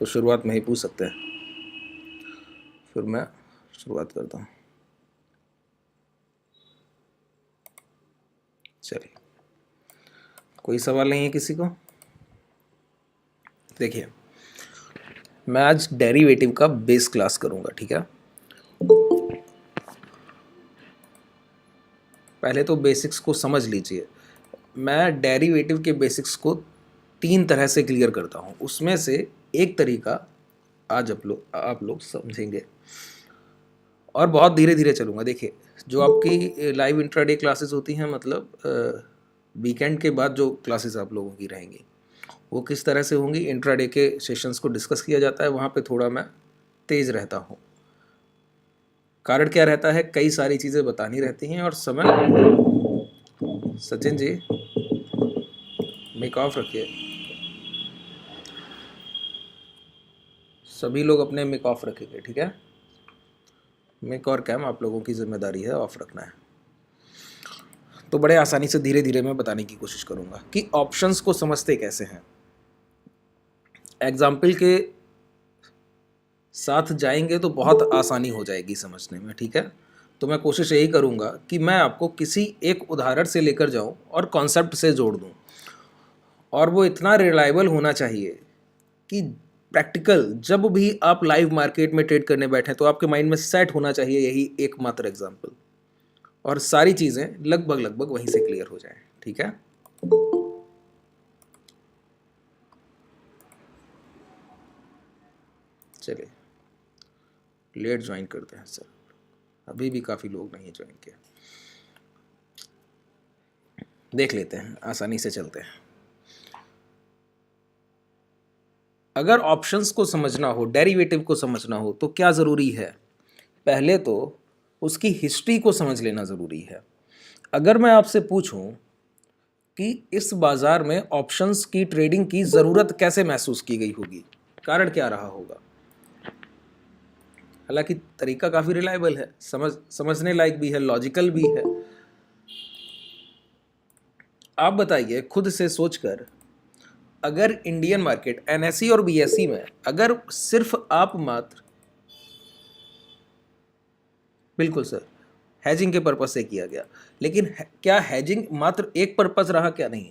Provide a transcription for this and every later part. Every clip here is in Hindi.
तो शुरुआत में ही पूछ सकते हैं। फिर मैं शुरुआत करता हूँ। चलिए, कोई सवाल नहीं है किसी को? देखिए, मैं आज डेरिवेटिव का बेस क्लास करूँगा, ठीक है। पहले तो बेसिक्स को समझ लीजिए। मैं डेरिवेटिव के बेसिक्स को 3 तरह से क्लियर करता हूँ। उसमें से एक तरीका आज आप लोग समझेंगे और बहुत धीरे धीरे चलूँगा। देखिए, जो आपकी लाइव इंट्राडे क्लासेस होती हैं, मतलब वीकेंड के बाद जो क्लासेस आप लोगों की रहेंगी, वो किस तरह से होंगी। इंट्राडे के सेशंस को डिस्कस किया जाता है, वहाँ पे थोड़ा मैं तेज़ रहता हूँ। कारण क्या रहता है, कई सारी चीज़ें बतानी रहती हैं और समय। सचिन जी, माइक ऑफ रखिए। सभी लोग अपने माइक ऑफ रखेंगे, ठीक है। माइक और कैम आप लोगों की जिम्मेदारी है, ऑफ रखना है। तो बड़े आसानी से धीरे धीरे मैं बताने की कोशिश करूँगा कि ऑप्शंस को समझते कैसे हैं। एग्जाम्पल के साथ जाएंगे तो बहुत आसानी हो जाएगी समझने में, ठीक है। तो मैं कोशिश यही करूँगा कि मैं आपको किसी एक उदाहरण से लेकर जाऊँ और कॉन्सेप्ट से जोड़ दूँ, और वो इतना रिलायबल होना चाहिए कि प्रैक्टिकल जब भी आप लाइव मार्केट में ट्रेड करने बैठे तो आपके माइंड में सेट होना चाहिए यही एकमात्र एग्जाम्पल, और सारी चीज़ें लगभग लगभग वहीं से क्लियर हो जाएं, ठीक है। चलिए, लेट ज्वाइन करते हैं सर, अभी भी काफ़ी लोग नहीं ज्वाइन किया। देख लेते हैं, आसानी से चलते हैं। अगर ऑप्शंस को समझना हो, डेरिवेटिव को समझना हो, तो क्या ज़रूरी है? पहले तो उसकी हिस्ट्री को समझ लेना ज़रूरी है। अगर मैं आपसे पूछूं कि इस बाज़ार में ऑप्शंस की ट्रेडिंग की ज़रूरत कैसे महसूस की गई होगी, कारण क्या रहा होगा। हालांकि तरीका काफ़ी रिलायबल है, समझने लायक भी है, लॉजिकल भी है। आप बताइए खुद से सोचकर, अगर इंडियन मार्केट एनएसई और बीएसई में अगर सिर्फ आप मात्र, बिल्कुल सर, हैजिंग के पर्पज से किया गया, लेकिन क्या हैजिंग मात्र एक पर्पज रहा? क्या नहीं,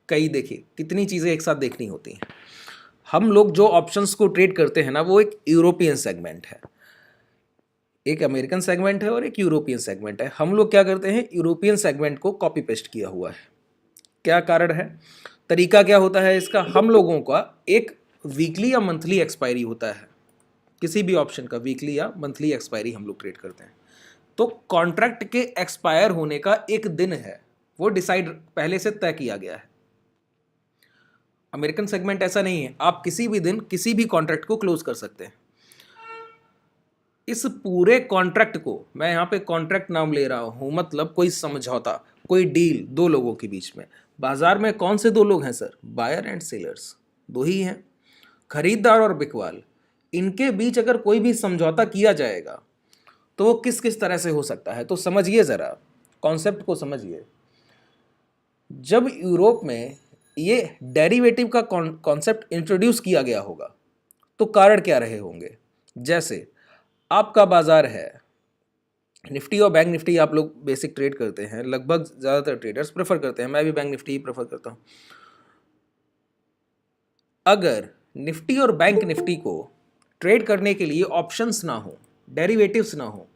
कई। देखिए, कितनी चीज़ें एक साथ देखनी होती हैं। हम लोग जो ऑप्शंस को ट्रेड करते हैं ना, वो एक यूरोपियन सेगमेंट है, एक अमेरिकन सेगमेंट है और एक यूरोपियन सेगमेंट है। हम लोग क्या करते हैं, यूरोपियन सेगमेंट को कॉपी पेस्ट किया हुआ है। क्या कारण है, तरीका क्या होता है इसका? हम लोगों का एक वीकली या मंथली एक्सपायरी होता है, किसी भी ऑप्शन का वीकली या मंथली एक्सपायरी हम लोग ट्रेड करते हैं। तो कॉन्ट्रैक्ट के एक्सपायर होने का एक दिन है, वो डिसाइड पहले से तय किया गया है। अमेरिकन सेगमेंट ऐसा नहीं है, आप किसी भी दिन किसी भी कॉन्ट्रैक्ट को क्लोज कर सकते हैं। इस पूरे कॉन्ट्रैक्ट को, मैं यहाँ पे कॉन्ट्रैक्ट नाम ले रहा हूँ, मतलब कोई समझौता, कोई डील दो लोगों के बीच में। बाजार में कौन से दो लोग हैं सर? बायर एंड सेलर्स, दो ही हैं, खरीदार और बिकवाल। इनके बीच अगर कोई भी समझौता किया जाएगा तो वो किस किस तरह से हो सकता है, तो समझिए ज़रा, कॉन्सेप्ट को समझिए। जब यूरोप में ये डेरिवेटिव का कॉन्सेप्ट इंट्रोड्यूस किया गया होगा तो कारण क्या रहे होंगे। जैसे आपका बाजार है, निफ्टी और बैंक निफ्टी आप लोग बेसिक ट्रेड करते हैं, लगभग ज़्यादातर ट्रेडर्स प्रेफर करते हैं, मैं भी बैंक निफ्टी ही प्रेफर करता हूँ। अगर निफ्टी और बैंक निफ्टी को ट्रेड करने के लिए ऑप्शंस ना हो, डेरिवेटिव्स ना हो,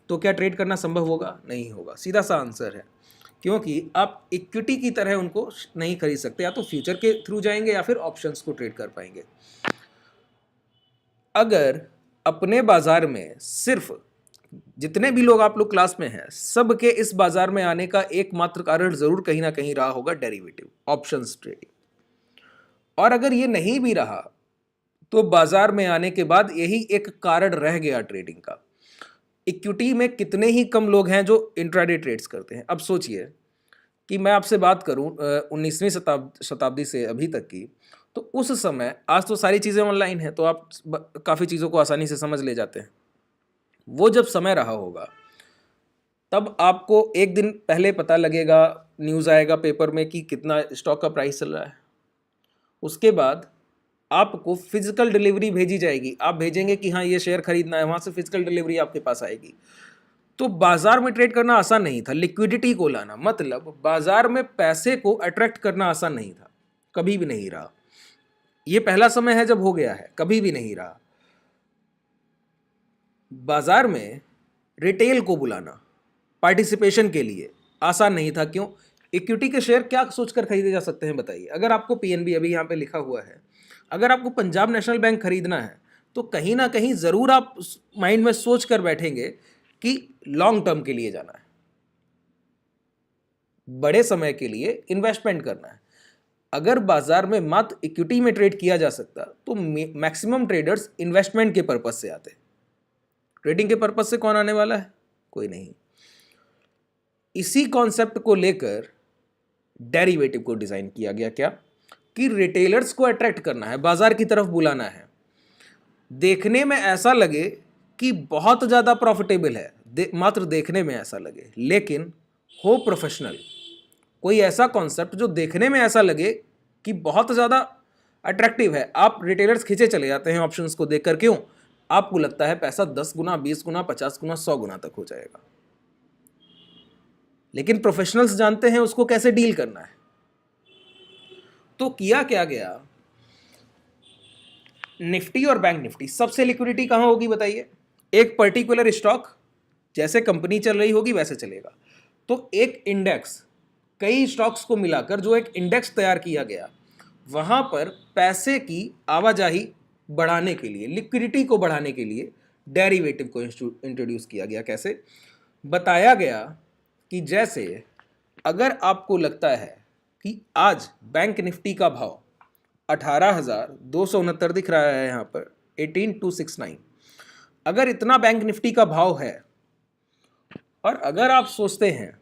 तो क्या ट्रेड करना संभव होगा? नहीं होगा, सीधा सा आंसर है। क्योंकि आप इक्विटी की तरह उनको नहीं खरीद सकते, या तो फ्यूचर के थ्रू जाएंगे या फिर ऑप्शंस को ट्रेड कर पाएंगे। अगर अपने बाजार में सिर्फ जितने भी लोग आप लोग क्लास में हैं, सबके इस बाजार में आने का एकमात्र कारण जरूर कहीं ना कहीं रहा होगा डेरिवेटिव, ऑप्शंस ट्रेडिंग। और अगर ये नहीं भी रहा तो बाजार में आने के बाद यही एक कारण रह गया ट्रेडिंग का। इक्विटी में कितने ही कम लोग हैं जो इंट्राडे ट्रेड्स करते हैं। अब सोचिए कि मैं आपसे बात करूं 19वीं शताब्दी से अभी तक की, तो उस समय, आज तो सारी चीज़ें ऑनलाइन हैं तो आप काफ़ी चीज़ों को आसानी से समझ ले जाते हैं। वो जब समय रहा होगा तब आपको एक दिन पहले पता लगेगा, न्यूज़ आएगा पेपर में कि कितना स्टॉक का प्राइस चल रहा है। उसके बाद आपको फिजिकल डिलीवरी भेजी जाएगी, आप भेजेंगे कि हाँ ये शेयर खरीदना है, वहां से फिजिकल डिलीवरी आपके पास आएगी। तो बाजार में ट्रेड करना आसान नहीं था, लिक्विडिटी को लाना, मतलब बाजार में पैसे को अट्रैक्ट करना आसान नहीं था, कभी भी नहीं रहा। ये पहला समय है जब हो गया है, कभी भी नहीं रहा। बाजार में रिटेल को बुलाना पार्टिसिपेशन के लिए आसान नहीं था। क्यों? इक्विटी के शेयर क्या सोचकर खरीदे जा सकते हैं बताइए। अगर आपको पीएनबी, अभी यहाँ पे लिखा हुआ है, अगर आपको पंजाब नेशनल बैंक खरीदना है तो कहीं ना कहीं ज़रूर आप माइंड में सोच कर बैठेंगे कि लॉन्ग टर्म के लिए जाना है, बड़े समय के लिए इन्वेस्टमेंट करना है। अगर बाजार में मात्र इक्विटी में ट्रेड किया जा सकता तो मैक्सिमम ट्रेडर्स इन्वेस्टमेंट के पर्पज से आते। ट्रेडिंग के पर्पज से कौन आने वाला है? कोई नहीं। इसी कॉन्सेप्ट को लेकर डेरिवेटिव को डिजाइन किया गया, क्या कि रिटेलर्स को अट्रैक्ट करना है, बाजार की तरफ बुलाना है, देखने में ऐसा लगे कि बहुत ज्यादा प्रॉफिटेबल है, मात्र देखने में ऐसा लगे, लेकिन हो प्रोफेशनल। कोई ऐसा कॉन्सेप्ट जो देखने में ऐसा लगे कि बहुत ज्यादा अट्रैक्टिव है, आप रिटेलर्स खींचे चले जाते हैं ऑप्शंस को देखकर। क्यों? आपको लगता है पैसा 10 गुना, 20 गुना, 50 गुना, 100 गुना तक हो जाएगा, लेकिन प्रोफेशनल्स जानते हैं उसको कैसे डील करना है। तो किया क्या गया, निफ्टी और बैंक निफ्टी, सबसे लिक्विडिटी कहां होगी बताइए? एक पर्टिकुलर स्टॉक, जैसे कंपनी चल रही होगी वैसे चलेगा। तो एक इंडेक्स, कई स्टॉक्स को मिलाकर जो एक इंडेक्स तैयार किया गया, वहां पर पैसे की आवाजाही बढ़ाने के लिए, लिक्विडिटी को बढ़ाने के लिए डेरिवेटिव को इंट्रोड्यूस किया गया। कैसे? बताया गया कि जैसे अगर आपको लगता है कि आज बैंक निफ्टी का भाव 18,269 दिख रहा है यहाँ पर, 18,269, अगर इतना बैंक निफ्टी का भाव है, और अगर आप सोचते हैं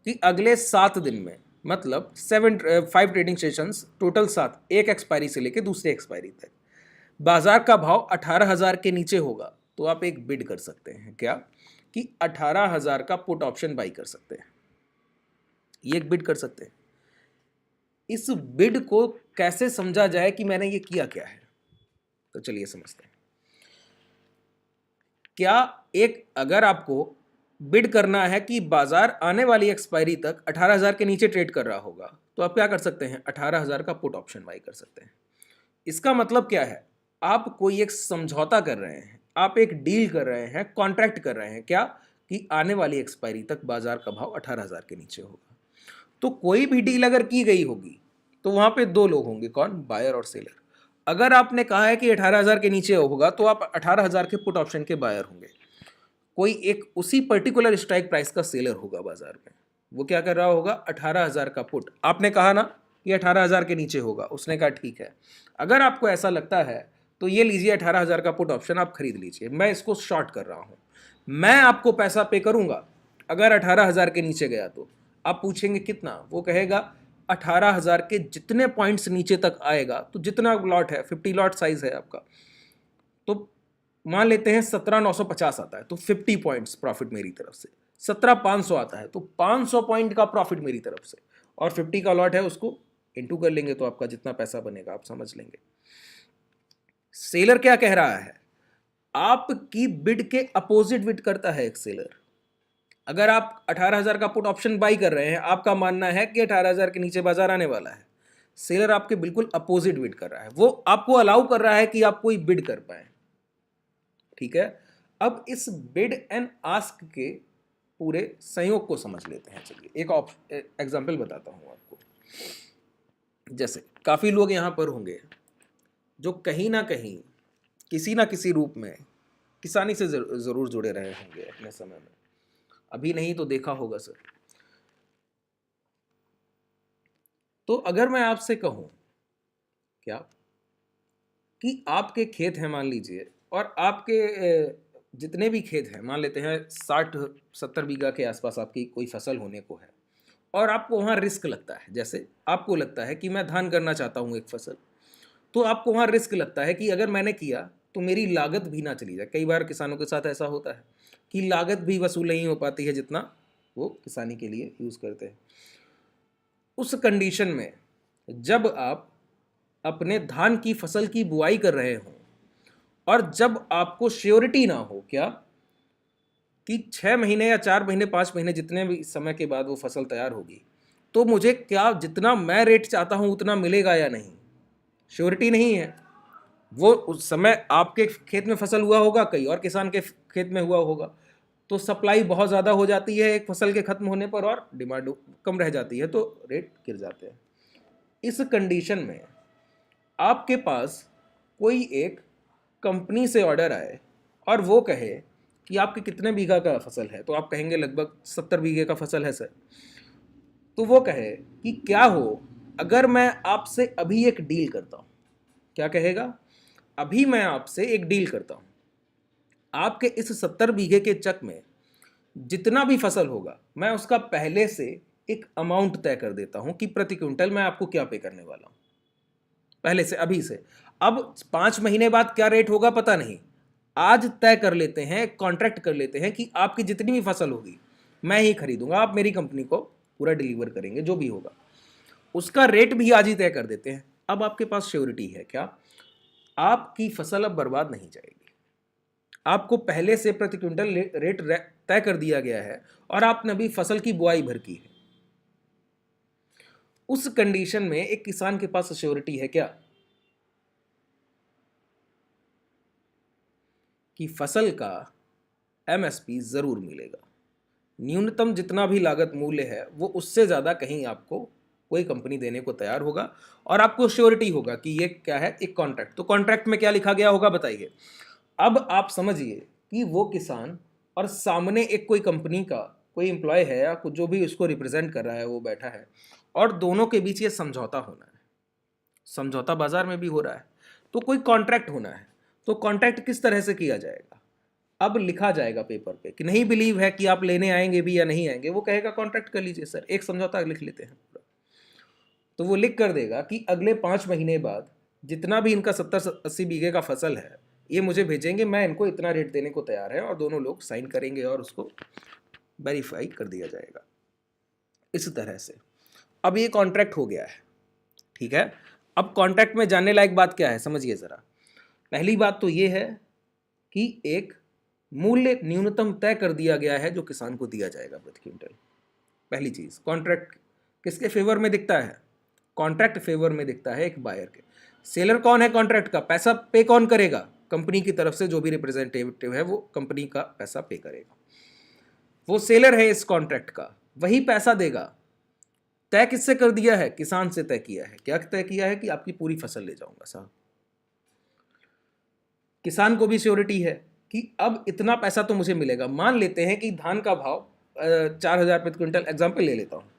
कि अगले 7 दिन में, मतलब 5 ट्रेडिंग सेशंस टोटल 7, एक एक्सपायरी से लेकर दूसरे एक्सपायरी तक बाजार का भाव 18,000 के नीचे होगा, तो आप एक बिड कर सकते हैं, क्या कि 18,000 का पुट ऑप्शन बाई कर सकते हैं। ये एक बिड कर सकते हैं। इस बिड को कैसे समझा जाए कि मैंने ये किया क्या है, तो चलिए समझते हैं। क्या एक, अगर आपको बिड करना है कि बाजार आने वाली एक्सपायरी तक 18,000 के नीचे ट्रेड कर रहा होगा, तो आप क्या कर सकते हैं? 18,000 का पुट ऑप्शन बाई कर सकते हैं। इसका मतलब क्या है? आप कोई एक समझौता कर रहे हैं, आप एक डील कर रहे हैं, कॉन्ट्रैक्ट कर रहे हैं, क्या कि आने वाली एक्सपायरी तक बाजार का भाव 18,000 के नीचे होगा। तो कोई भी डील अगर की गई होगी तो वहां पे दो लोग होंगे, कौन? बायर और सेलर। अगर आपने कहा है कि 18,000 के नीचे होगा तो आप 18,000 के पुट ऑप्शन के बायर होंगे। कोई एक उसी पर्टिकुलर स्ट्राइक प्राइस का सेलर होगा बाजार में, वो क्या कर रहा होगा? 18,000 का पुट, आपने कहा ना कि 18,000 के नीचे होगा, उसने कहा ठीक है। अगर आपको ऐसा लगता है तो ये लीजिए 18,000 का पुट ऑप्शन, आप खरीद लीजिए, मैं इसको शॉर्ट कर रहा हूं, मैं आपको पैसा पे करूंगा अगर 18,000 के नीचे गया तो। आप पूछेंगे कितना? वो कहेगा 18,000 के जितने पॉइंट्स नीचे तक आएगा, तो जितना लॉट है, 50 लॉट साइज है आपका, तो मान लेते हैं 17,950 आता है तो 50 पॉइंट्स प्रॉफिट मेरी तरफ से। 17,500 आता है तो 500 पॉइंट का प्रॉफिट मेरी तरफ से, और 50 का लॉट है, उसको इंटू कर लेंगे तो आपका जितना पैसा बनेगा आप समझ लेंगे। सेलर क्या कह रहा है? आपकी बिड के अपोजिट बिड करता है एक सेलर। अगर आप 18,000 का पुट ऑप्शन बाई कर रहे हैं, आपका मानना है कि 18,000 के नीचे बाजार आने वाला है, सेलर आपके बिल्कुल अपोजिट बिड कर रहा है, वो आपको अलाउ कर रहा है कि आप कोई बिड कर पाए। ठीक है, अब इस बिड एंड आस्क के पूरे संयोग को समझ लेते हैं। चलिए एक एग्जांपल बताता हूं आपको। जैसे काफी लोग यहां पर होंगे जो कहीं ना कहीं किसी ना किसी रूप में किसानी से जरूर जुड़े रहे होंगे अपने समय में, अभी नहीं तो देखा होगा सर। तो अगर मैं आपसे कहूं क्या कि आपके खेत हैं मान लीजिए, और आपके जितने भी खेत हैं, मान लेते हैं 60-70 बीघा के आसपास आपकी कोई फसल होने को है, और आपको वहाँ रिस्क लगता है, जैसे आपको लगता है कि मैं धान करना चाहता हूँ एक फसल, तो आपको वहाँ रिस्क लगता है कि अगर मैंने किया तो मेरी लागत भी ना चली जाए। कई बार किसानों के साथ ऐसा होता है कि लागत भी वसूल नहीं हो पाती है जितना वो किसानी के लिए यूज़ करते हैं। उस कंडीशन में जब आप अपने धान की फसल की बुआई कर रहे हों और जब आपको श्योरिटी ना हो क्या कि 6 महीने या 4 महीने 5 महीने जितने भी समय के बाद वो फसल तैयार होगी, तो मुझे क्या जितना मैं रेट चाहता हूं उतना मिलेगा या नहीं, श्योरिटी नहीं है। वो उस समय आपके खेत में फसल हुआ होगा, कई और किसान के खेत में हुआ होगा, तो सप्लाई बहुत ज़्यादा हो जाती है एक फसल के खत्म होने पर और डिमांड कम रह जाती है, तो रेट गिर जाते हैं। इस कंडीशन में आपके पास कोई एक कंपनी से ऑर्डर आए और वो कहे कि आपके कितने बीघा का फसल है, तो आप कहेंगे लगभग 70 बीघे का फसल है सर। तो वो कहे कि क्या हो अगर मैं आपसे अभी एक डील करता हूँ। क्या कहेगा? अभी मैं आपसे एक डील करता हूँ, आपके इस 70 बीघे के चक में जितना भी फसल होगा मैं उसका पहले से एक अमाउंट तय कर देता हूँ कि प्रति क्विंटल मैं आपको क्या पे करने वाला हूँ, पहले से, अभी से। अब 5 महीने बाद क्या रेट होगा पता नहीं, आज तय कर लेते हैं, कॉन्ट्रैक्ट कर लेते हैं कि आपकी जितनी भी फसल होगी मैं ही खरीदूंगा, आप मेरी कंपनी को पूरा डिलीवर करेंगे, जो भी होगा उसका रेट भी आज ही तय कर देते हैं। अब आपके पास श्योरिटी है क्या? आपकी फसल अब बर्बाद नहीं जाएगी, आपको पहले से प्रति क्विंटल रेट तय कर दिया गया है और आपने अभी फसल की बुआई भर की है। उस कंडीशन में एक किसान के पास श्योरिटी है क्या कि फसल का एमएसपी जरूर मिलेगा, न्यूनतम जितना भी लागत मूल्य है वो उससे ज़्यादा कहीं आपको कोई कंपनी देने को तैयार होगा और आपको श्योरिटी होगा कि ये क्या है, एक कॉन्ट्रैक्ट। तो कॉन्ट्रैक्ट में क्या लिखा गया होगा बताइए। अब आप समझिए कि वो किसान और सामने एक कोई कंपनी का कोई एम्प्लॉय है या कुछ जो भी उसको रिप्रेजेंट कर रहा है वो बैठा है और दोनों के बीच ये समझौता होना है। समझौता बाजार में भी हो रहा है, तो कोई कॉन्ट्रैक्ट होना है। तो कॉन्ट्रैक्ट किस तरह से किया जाएगा? अब लिखा जाएगा पेपर पे कि नहीं बिलीव है कि आप लेने आएंगे भी या नहीं आएंगे, वो कहेगा कॉन्ट्रैक्ट कर लीजिए सर, एक समझौता लिख लेते हैं पूरा। तो वो लिख कर देगा कि अगले 5 महीने बाद जितना भी इनका 70-80 बीघे का फसल है ये मुझे भेजेंगे, मैं इनको इतना रेट देने को तैयार है, और दोनों लोग साइन करेंगे और उसको वेरीफाई कर दिया जाएगा इस तरह से। अब ये कॉन्ट्रैक्ट हो गया है, ठीक है। अब कॉन्ट्रैक्ट में जानने लायक बात क्या है समझिए ज़रा। पहली बात तो ये है कि एक मूल्य न्यूनतम तय कर दिया गया है जो किसान को दिया जाएगा प्रति क्विंटल। पहली चीज़, कॉन्ट्रैक्ट किसके फेवर में दिखता है? कॉन्ट्रैक्ट फेवर में दिखता है एक बायर के। सेलर कौन है कॉन्ट्रैक्ट का? पैसा पे कौन करेगा? कंपनी की तरफ से जो भी रिप्रेजेंटेटिव है वो कंपनी का पैसा पे करेगा, वो सेलर है इस कॉन्ट्रैक्ट का, वही पैसा देगा। तय किससे कर दिया है? किसान से तय किया है। क्या तय किया है? कि आपकी पूरी फसल ले जाऊंगा साहब। किसान को भी श्योरिटी है कि अब इतना पैसा तो मुझे मिलेगा। मान लेते हैं कि धान का भाव 4,000 प्रति क्विंटल, एग्जाम्पल ले लेता हूँ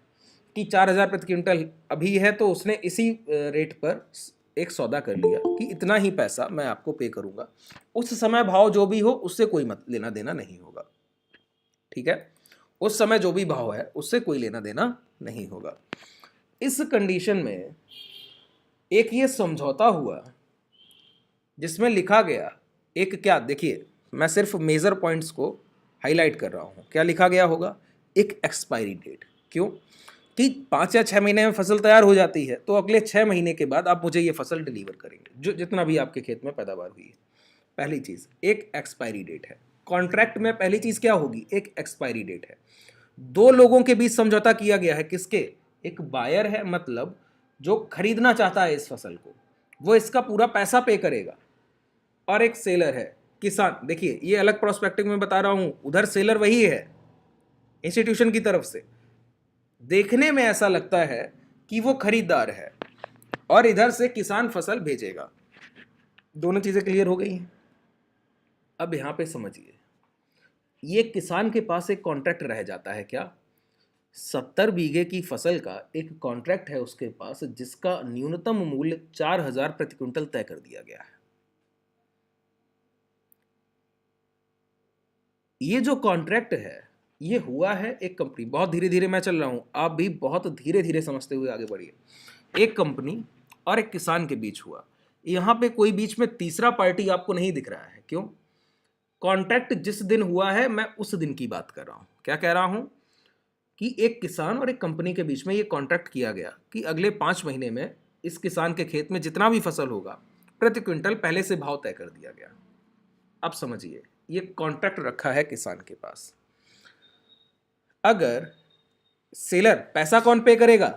कि 4,000 प्रति क्विंटल अभी है, तो उसने इसी रेट पर एक सौदा कर लिया कि इतना ही पैसा मैं आपको पे करूंगा। उस समय भाव जो भी हो उससे कोई मत लेना देना नहीं होगा, ठीक है। उस समय जो भी भाव है उससे कोई लेना देना नहीं होगा। इस कंडीशन में एक ये समझौता हुआ जिसमें लिखा गया एक, क्या देखिए मैं सिर्फ मेजर पॉइंट्स को हाईलाइट कर रहा हूँ। क्या लिखा गया होगा? एक एक्सपायरी डेट। क्यों? कि 5 या 6 महीने में फसल तैयार हो जाती है, तो अगले 6 महीने के बाद आप मुझे ये फसल डिलीवर करेंगे जो जितना भी आपके खेत में पैदावार हुई है। पहली चीज़ एक एक्सपायरी डेट है। कॉन्ट्रैक्ट में पहली चीज़ क्या होगी? एक एक्सपायरी डेट है। दो लोगों के बीच समझौता किया गया है। किसके? एक बायर है, मतलब जो खरीदना चाहता है इस फसल को, वो इसका पूरा पैसा पे करेगा, और एक सेलर है किसान। देखिए ये अलग प्रोस्पेक्टिव में बता रहा हूं, उधर सेलर वही है इंस्टीट्यूशन की तरफ से, देखने में ऐसा लगता है कि वो खरीदार है, और इधर से किसान फसल भेजेगा। दोनों चीजें क्लियर हो गई हैं। अब यहां पे समझिए, ये किसान के पास एक कॉन्ट्रैक्ट रह जाता है क्या? 70 बीघे की फसल का एक कॉन्ट्रैक्ट है उसके पास, जिसका न्यूनतम मूल्य 4,000 प्रति क्विंटल तय कर दिया गया है। ये जो कॉन्ट्रैक्ट है ये हुआ है एक कंपनी, बहुत धीरे धीरे मैं चल रहा हूं, आप भी बहुत धीरे धीरे समझते हुए आगे बढ़िए। एक कंपनी और एक किसान के बीच हुआ। यहां पे कोई बीच में तीसरा पार्टी आपको नहीं दिख रहा है। क्यों? कॉन्ट्रैक्ट जिस दिन हुआ है मैं उस दिन की बात कर रहा हूं। क्या कह रहा हूं? कि एक किसान और एक कंपनी के बीच में ये कॉन्ट्रैक्ट किया गया कि अगले 5 महीने में इस किसान के खेत में जितना भी फसल होगा प्रति क्विंटल पहले से भाव तय कर दिया गया। अब समझिए, ये कॉन्ट्रैक्ट रखा है किसान के पास। अगर सेलर, पैसा कौन पे करेगा?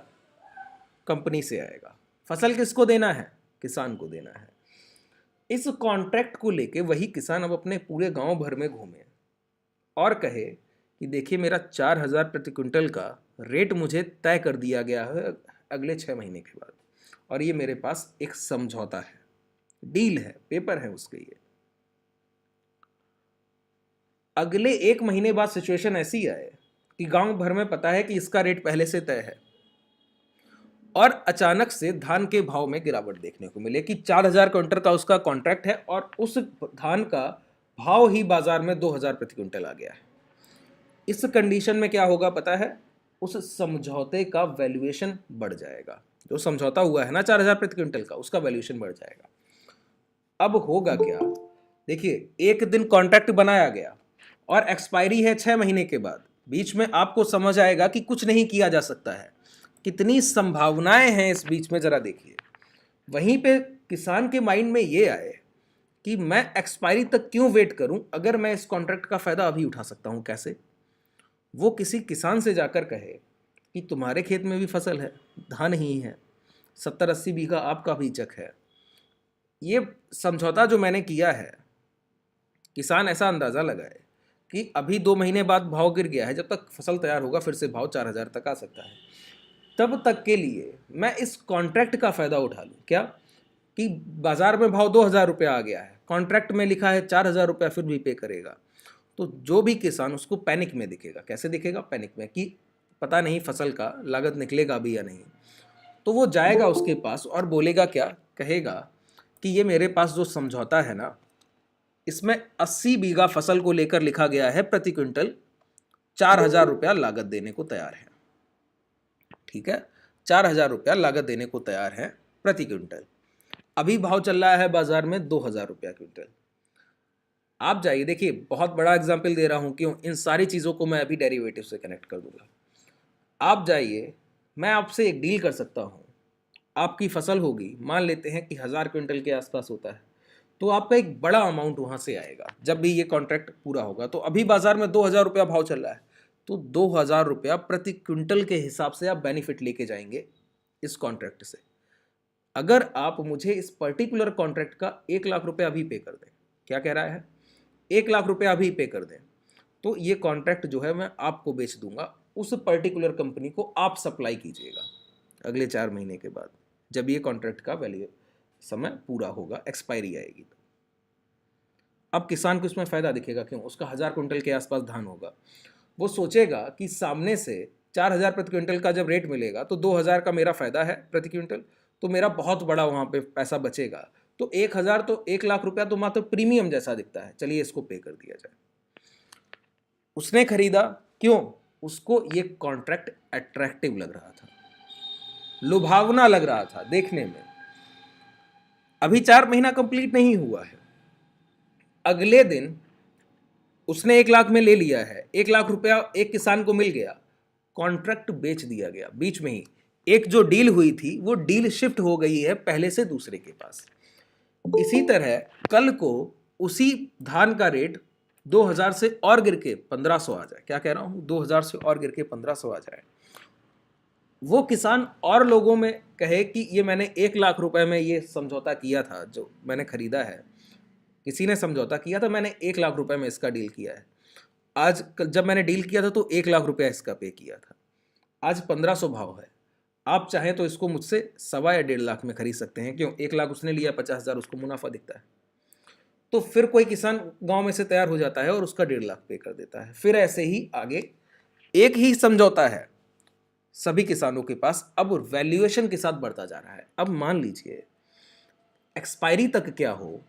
कंपनी से आएगा। फसल किसको देना है? किसान को देना है। इस कॉन्ट्रैक्ट को लेके वही किसान अब अपने पूरे गांव भर में घूमे और कहे कि देखिए, मेरा 4,000 प्रति क्विंटल का रेट मुझे तय कर दिया गया है अगले 6 महीने के बाद, और ये मेरे पास एक समझौता है, डील है, पेपर है उसके। ये अगले 1 महीने बाद सिचुएशन ऐसी आए कि गांव भर में पता है कि इसका रेट पहले से तय है, और अचानक से धान के भाव में गिरावट देखने को मिले कि 4,000 क्विंटल का उसका कॉन्ट्रैक्ट है और उस धान का भाव ही बाजार में 2,000 प्रति क्विंटल आ गया है। इस कंडीशन में क्या होगा पता है? उस समझौते का वैल्यूएशन बढ़ जाएगा। जो समझौता हुआ है ना 4,000 प्रति क्विंटल का, उसका वैल्यूएशन बढ़ जाएगा। अब होगा क्या? देखिए, एक दिन कॉन्ट्रैक्ट बनाया गया और एक्सपायरी है 6 महीने के बाद। बीच में आपको समझ आएगा कि कुछ नहीं किया जा सकता है, कितनी संभावनाएं हैं इस बीच में, जरा देखिए। वहीं पे किसान के माइंड में ये आए कि मैं एक्सपायरी तक क्यों वेट करूं, अगर मैं इस कॉन्ट्रैक्ट का फायदा अभी उठा सकता हूं। कैसे? वो किसी किसान से जाकर कहे कि तुम्हारे खेत में भी फसल है, धान ही है, 70-80 बीघा आपका भी चक है, ये समझौता जो मैंने किया है, किसान ऐसा अंदाजा लगाए कि अभी 2 महीने बाद भाव गिर गया है, जब तक फसल तैयार होगा फिर से भाव 4,000 तक आ सकता है, तब तक के लिए मैं इस कॉन्ट्रैक्ट का फायदा उठा लूँ। क्या कि बाजार में भाव 2,000 रुपया आ गया है, कॉन्ट्रैक्ट में लिखा है 4,000 रुपया फिर भी पे करेगा, तो जो भी किसान, उसको पैनिक में दिखेगा। कैसे दिखेगा? पैनिक में, कि पता नहीं फसल का लागत निकलेगा भी या नहीं। तो वो जाएगा उसके पास और बोलेगा क्या? कहेगा कि ये मेरे पास जो समझौता है ना, इसमें 80 बीघा फसल को लेकर लिखा गया है, प्रति क्विंटल 4,000 रुपया लागत देने को तैयार है। ठीक है, 4,000 रुपया लागत देने को तैयार है प्रति क्विंटल। अभी भाव चल रहा है बाजार में 2,000 रुपया क्विंटल। आप जाइए, देखिए, बहुत बड़ा एग्जाम्पल दे रहा हूं, क्यों? इन सारी चीज़ों को मैं अभी डेरिवेटिव से कनेक्ट कर दूंगा। आप जाइए, मैं आपसे एक डील कर सकता हूं। आपकी फसल होगी, मान लेते हैं कि 1,000 क्विंटल के आसपास होता है, तो आपका एक बड़ा अमाउंट वहां से आएगा जब भी ये कॉन्ट्रैक्ट पूरा होगा। तो अभी बाजार में 2,000 रुपया भाव चल रहा है, तो 2,000 रुपया प्रति क्विंटल के हिसाब से आप बेनिफिट लेके जाएंगे इस कॉन्ट्रैक्ट से। अगर आप मुझे इस पर्टिकुलर कॉन्ट्रैक्ट का 1,00,000 रुपया अभी पे कर दें, क्या कह रहा है? 1,00,000 रुपया अभी पे कर दें, तो ये कॉन्ट्रैक्ट जो है मैं आपको बेच दूंगा, उस पर्टिकुलर कंपनी को आप सप्लाई कीजिएगा अगले 4 महीने के बाद, जब ये कॉन्ट्रैक्ट का वैल्यू समय पूरा होगा, एक्सपायरी आएगी। तो अब किसान को इसमें फायदा दिखेगा। क्यों? उसका 1,000 क्विंटल के आसपास धान होगा। वो सोचेगा कि सामने से 4,000 प्रति क्विंटल का जब रेट मिलेगा तो 2,000 का मेरा फायदा है प्रति क्विंटल, तो मेरा बहुत बड़ा वहाँ पे पैसा बचेगा। तो 1,000 तो 1,00,000 रुपया तो मात्र प्रीमियम जैसा दिखता है, चलिए इसको पे कर दिया जाए। उसने खरीदा। क्यों? उसको ये कॉन्ट्रैक्ट अट्रैक्टिव लग रहा था, लुभावना लग रहा था देखने में। अभी 4 महीना कंप्लीट नहीं हुआ है, अगले दिन उसने 1,00,000 में ले लिया है, 1,00,000 रुपया एक किसान को मिल गया, कॉन्ट्रैक्ट बेच दिया गया। बीच में ही एक जो डील हुई थी वो डील शिफ्ट हो गई है पहले से दूसरे के पास। इसी तरह कल को उसी धान का रेट 2,000 से और गिर के 1,500 आ जाए, क्या कह रहा हूं, 2,000 से और गिर के 1,500 आ जाए, वो किसान और लोगों में कहे कि ये मैंने 1,00,000 रुपए में ये समझौता किया था, जो मैंने खरीदा है, किसी ने समझौता किया था, मैंने 1,00,000 रुपए में इसका डील किया है। आज जब मैंने डील किया था तो 1,00,000 रुपया इसका पे किया था, आज 1,500 भाव है। आप चाहें तो इसको मुझसे 1.25 या 1.5 लाख में खरीद सकते हैं। क्यों? 1,00,000 उसने लिया, 50,000 उसको मुनाफा दिखता है। तो फिर कोई किसान गांव में से तैयार हो जाता है और उसका 1.5 लाख पे कर देता है। फिर ऐसे ही आगे एक ही समझौता है सभी किसानों के पास, अब वैल्यूएशन के साथ बढ़ता जा रहा है। अब मान लीजिए एक्सपायरी तक क्या हो,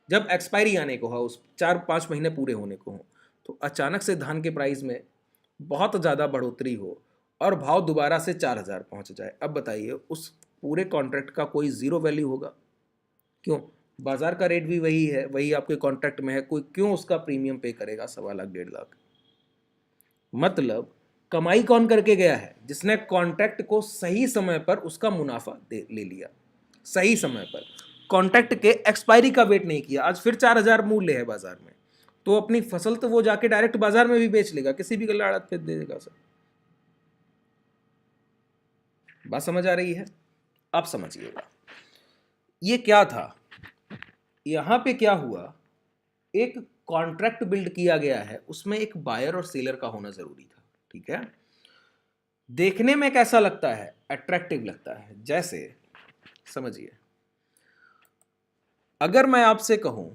जब एक्सपायरी आने को हो, उस 4-5 महीने पूरे होने को हो, तो अचानक से धान के प्राइस में बहुत ज़्यादा बढ़ोतरी हो और भाव दोबारा से 4,000 पहुंच जाए। अब बताइए, उस पूरे कॉन्ट्रैक्ट का कोई ज़ीरो वैल्यू होगा? क्यों? बाजार का रेट भी वही है, वही आपके कॉन्ट्रैक्ट में है, कोई क्यों उसका प्रीमियम पे करेगा 1.25 लाख 1.5 लाख? मतलब कमाई कौन करके गया है? जिसने कॉन्ट्रैक्ट को सही समय पर उसका मुनाफा ले लिया, सही समय पर, कॉन्ट्रैक्ट के एक्सपायरी का वेट नहीं किया। आज फिर 4,000 मूल्य है बाजार में, तो अपनी फसल तो वो जाके डायरेक्ट बाजार में भी बेच लेगा, किसी भी गल्ला आड़त पे दे देगा सर। बात समझ आ रही है? आप समझिएगा ये क्या था, यहां पे क्या हुआ, एक कॉन्ट्रैक्ट बिल्ड किया गया है, उसमें एक बायर और सेलर का होना जरूरी था। ठीक है, देखने में कैसा लगता है? अट्रैक्टिव लगता है। जैसे समझिए, अगर मैं आपसे कहूं,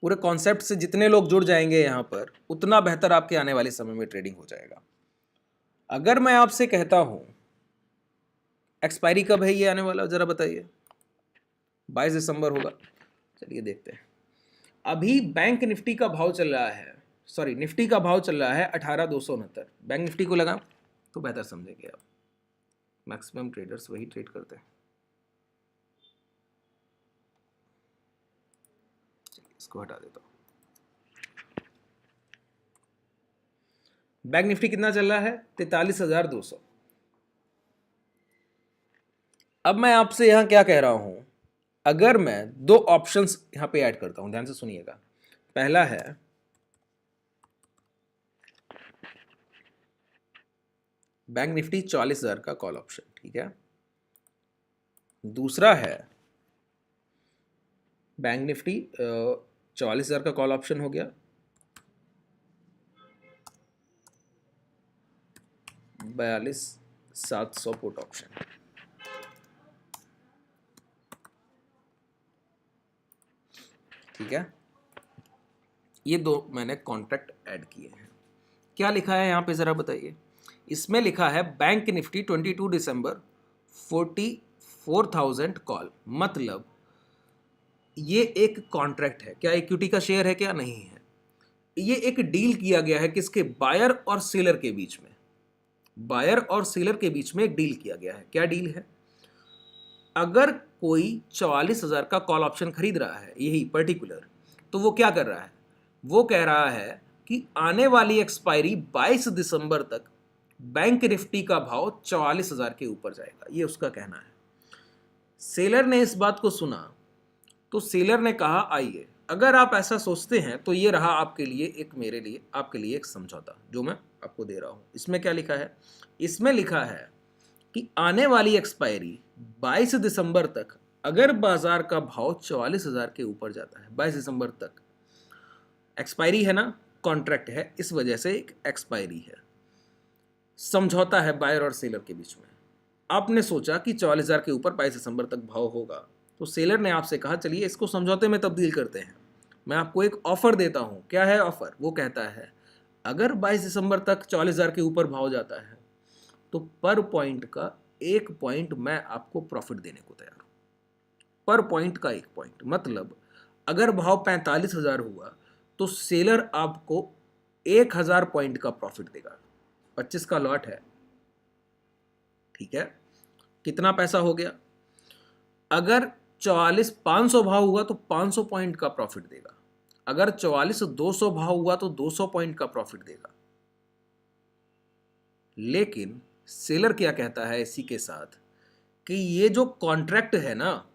पूरे कॉन्सेप्ट से जितने लोग जुड़ जाएंगे यहां पर, उतना बेहतर आपके आने वाले समय में ट्रेडिंग हो जाएगा। अगर मैं आपसे कहता हूं एक्सपायरी कब है ये आने वाला, जरा बताइए। 22 दिसंबर होगा। चलिए देखते हैं। अभी बैंक निफ्टी का भाव चल रहा है, सॉरी निफ्टी का भाव चल रहा है 18,269। बैंक निफ्टी को लगा तो बेहतर समझेंगे आप, मैक्सिमम ट्रेडर्स वही ट्रेड करते हैं। इसको हटा देता हूं। बैंक निफ्टी कितना चल रहा है? 43,200। अब मैं आपसे यहां क्या कह रहा हूं, अगर मैं दो ऑप्शंस यहां पे ऐड करता हूं, ध्यान से सुनिएगा। पहला है बैंक निफ्टी 44,000 का कॉल ऑप्शन, ठीक है। दूसरा है बैंक निफ्टी 44,000 का कॉल ऑप्शन हो गया, 42,700 पुट ऑप्शन। ठीक है, ये दो मैंने कॉन्ट्रैक्ट ऐड किए हैं। क्या लिखा है यहां पे जरा बताइए। इसमें लिखा है बैंक निफ्टी 22 दिसंबर 44,000 कॉल, मतलब ये एक कॉन्ट्रैक्ट है। क्या इक्विटी का शेयर है? क्या नहीं है। ये एक डील किया गया है किसके? बायर और सेलर के बीच में। बायर और सेलर के बीच में एक डील किया गया है। क्या डील है? अगर कोई 44,000 का कॉल ऑप्शन खरीद रहा है, यही पर्टिकुलर, तो वो क्या कर रहा है? वो कह रहा है कि आने वाली एक्सपायरी 22 दिसंबर तक बैंक निफ्टी का भाव 44,000 के ऊपर जाएगा, ये उसका कहना है। सेलर ने इस बात को सुना तो सेलर ने कहा, आइए अगर आप ऐसा सोचते हैं तो ये रहा आपके लिए एक, मेरे लिए, आपके लिए एक समझौता जो मैं आपको दे रहा हूं। इसमें क्या लिखा है? इसमें लिखा है कि आने वाली एक्सपायरी 22 दिसंबर तक अगर बाजार का भाव 44,000 के ऊपर जाता है, 22 दिसंबर तक एक्सपायरी है ना, कॉन्ट्रैक्ट है, इस वजह से एक एक्सपायरी है, समझौता है बायर और सेलर के बीच में। आपने सोचा कि 44,000 के ऊपर 22 दिसंबर तक भाव होगा, तो सेलर ने आपसे कहा चलिए इसको समझौते में तब्दील करते हैं, मैं आपको एक ऑफर देता हूं। क्या है ऑफर? वो कहता है अगर 22 दिसंबर तक 44,000 के ऊपर भाव जाता है तो पर पॉइंट का 1 पॉइंट मैं आपको प्रॉफिट देने को तैयार हूं। पर पॉइंट का 1 पॉइंट, मतलब अगर भाव 45,000 हुआ तो सेलर आपको 1,000 पॉइंट का प्रॉफिट देगा। 25 का लॉट है, ठीक है। कितना पैसा हो गया? अगर 44,500 भाव हुआ तो 500 पॉइंट का प्रॉफिट देगा। अगर 44,200 भाव हुआ तो 200 पॉइंट का प्रॉफिट देगा। लेकिन सेलर क्या कहता है इसी के साथ कि ये जो कॉन्ट्रैक्ट है ना,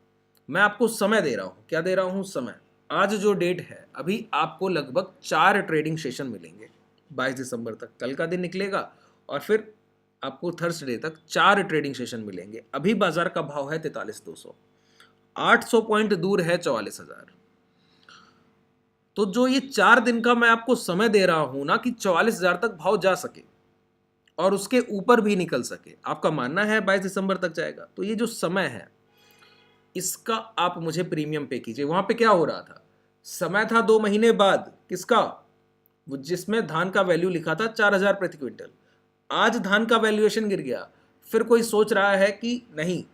मैं आपको समय दे रहा हूं। क्या दे रहा हूं? समय। आज जो डेट है, अभी आपको लगभग 4 ट्रेडिंग सेशन मिलेंगे 22 दिसंबर तक। कल का दिन निकलेगा और फिर आपको थर्सडे तक 4 ट्रेडिंग सेशन मिलेंगे। अभी बाजार का भाव है 43,200, 800 पॉइंट दूर है 44,000। तो जो ये 4 दिन का मैं आपको समय दे रहा हूं ना, कि 44,000 तक भाव जा सके और उसके ऊपर भी निकल सके, आपका मानना है 22 दिसंबर तक जाएगा, तो ये जो समय है इसका आप मुझे प्रीमियम पे कीजिए। वहां पे क्या हो रहा था? समय था 2 महीने बाद, किसका? वो जिसमें धान का वैल्यू लिखा था 4,000 प्रति क्विंटल। आज धान का वैल्यूएशन गिर गया, फिर कोई सोच रहा है कि नहीं,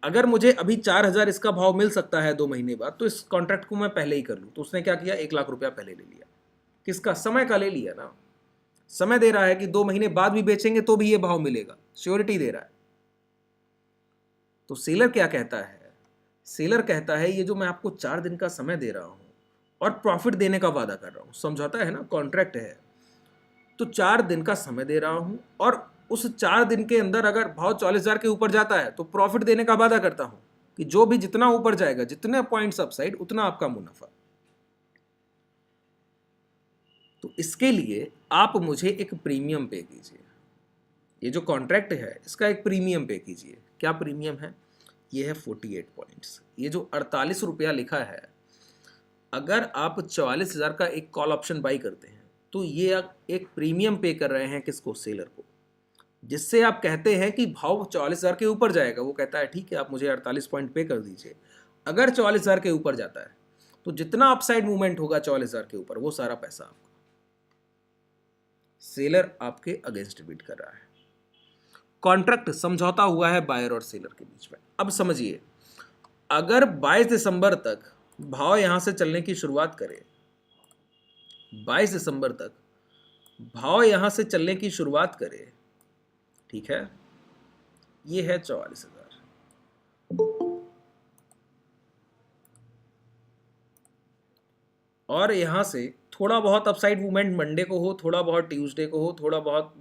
अगर मुझे अभी 4,000 इसका भाव मिल सकता है 2 महीने बाद, तो इस कॉन्ट्रैक्ट को मैं पहले ही कर लूं। तो उसने क्या किया? 1,00,000 रुपया पहले ले लिया। किसका? समय का ले लिया ना। समय दे रहा है कि 2 महीने बाद भी बेचेंगे तो भी ये भाव मिलेगा, श्योरिटी दे रहा है। तो सेलर क्या कहता है? सेलर कहता है ये जो मैं आपको 4 दिन का समय दे रहा हूं और प्रॉफिट देने का वादा कर रहा हूं, समझौता है ना, कॉन्ट्रैक्ट है, तो 4 दिन का समय दे रहा हूं और उस 4 दिन के अंदर अगर भाव 44,000 के ऊपर जाता है तो प्रॉफिट देने का वादा करता हूं कि जो भी जितना ऊपर जाएगा, जितने पॉइंट्स अपसाइड, उतना आपका मुनाफा। तो इसके लिए आप मुझे एक प्रीमियम पे कीजिए। ये जो कॉन्ट्रैक्ट है इसका एक प्रीमियम पे कीजिए। क्या प्रीमियम है? ये है 48 पॉइंट्स। ये जो 48 रुपया लिखा है, अगर आप 44,000 का एक कॉल ऑप्शन बाई करते हैं तो ये आप एक प्रीमियम पे कर रहे हैं किसको? सेलर को। जिससे आप कहते हैं कि भाव 44,000 के ऊपर जाएगा, वो कहता है ठीक है आप मुझे 48 पॉइंट पे कर दीजिए। अगर 44,000 के ऊपर जाता है तो जितना अपसाइड मूवमेंट होगा 44,000 के ऊपर, वो सारा पैसा आपका। सेलर आपके अगेंस्ट बिड कर रहा है। कॉन्ट्रैक्ट समझौता हुआ है बायर और सेलर के बीच में। अब समझिए, अगर 22 दिसंबर तक भाव यहां से चलने की शुरुआत करे, 22 दिसंबर तक भाव यहां से चलने की शुरुआत करे, ठीक है, ये है 44,000। और यहां से थोड़ा बहुत अपसाइड मूवमेंट मंडे को हो, थोड़ा बहुत ट्यूसडे को हो, थोड़ा बहुत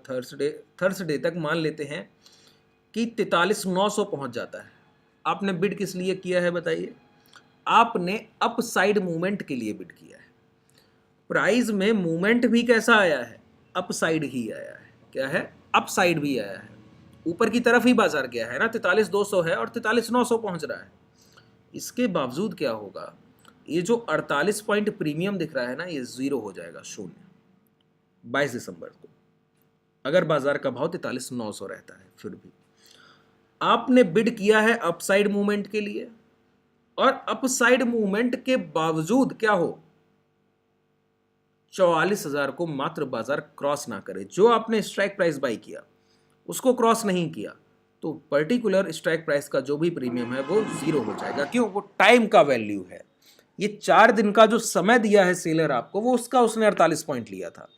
थर्सडे तक मान लेते हैं कि 43,900 पहुंच जाता है। आपने बिड किस लिए किया है बताइए? आपने अपसाइड मूवमेंट के लिए बिड किया है। प्राइस में मूवमेंट भी कैसा आया है? अपसाइड ही आया है। क्या है? अपसाइड भी आया है। ऊपर की तरफ ही बाजार गया है ना, 43,200 है और 43,900 पहुंच रहा है। इसके बावजूद क्या होगा? ये जो 48 पॉइंट प्रीमियम दिख रहा है ना, ये जीरो हो जाएगा, शून्य, 22 दिसंबर को, अगर बाजार का भाव 43,900 रहता है। फिर भी आपने बिड किया है अपसाइड मूवमेंट के लिए, और अपसाइड मूवमेंट के बावजूद क्या हो, 44,000 को मात्र बाजार क्रॉस ना करे। जो आपने स्ट्राइक प्राइस बाई किया उसको क्रॉस नहीं किया तो पर्टिकुलर स्ट्राइक प्राइस का जो भी प्रीमियम है वो जीरो हो जाएगा। क्यों? वो टाइम का वैल्यू है। ये 4 दिन का जो समय दिया है सेलर आपको, वो उसका उसने 48 पॉइंट लिया था।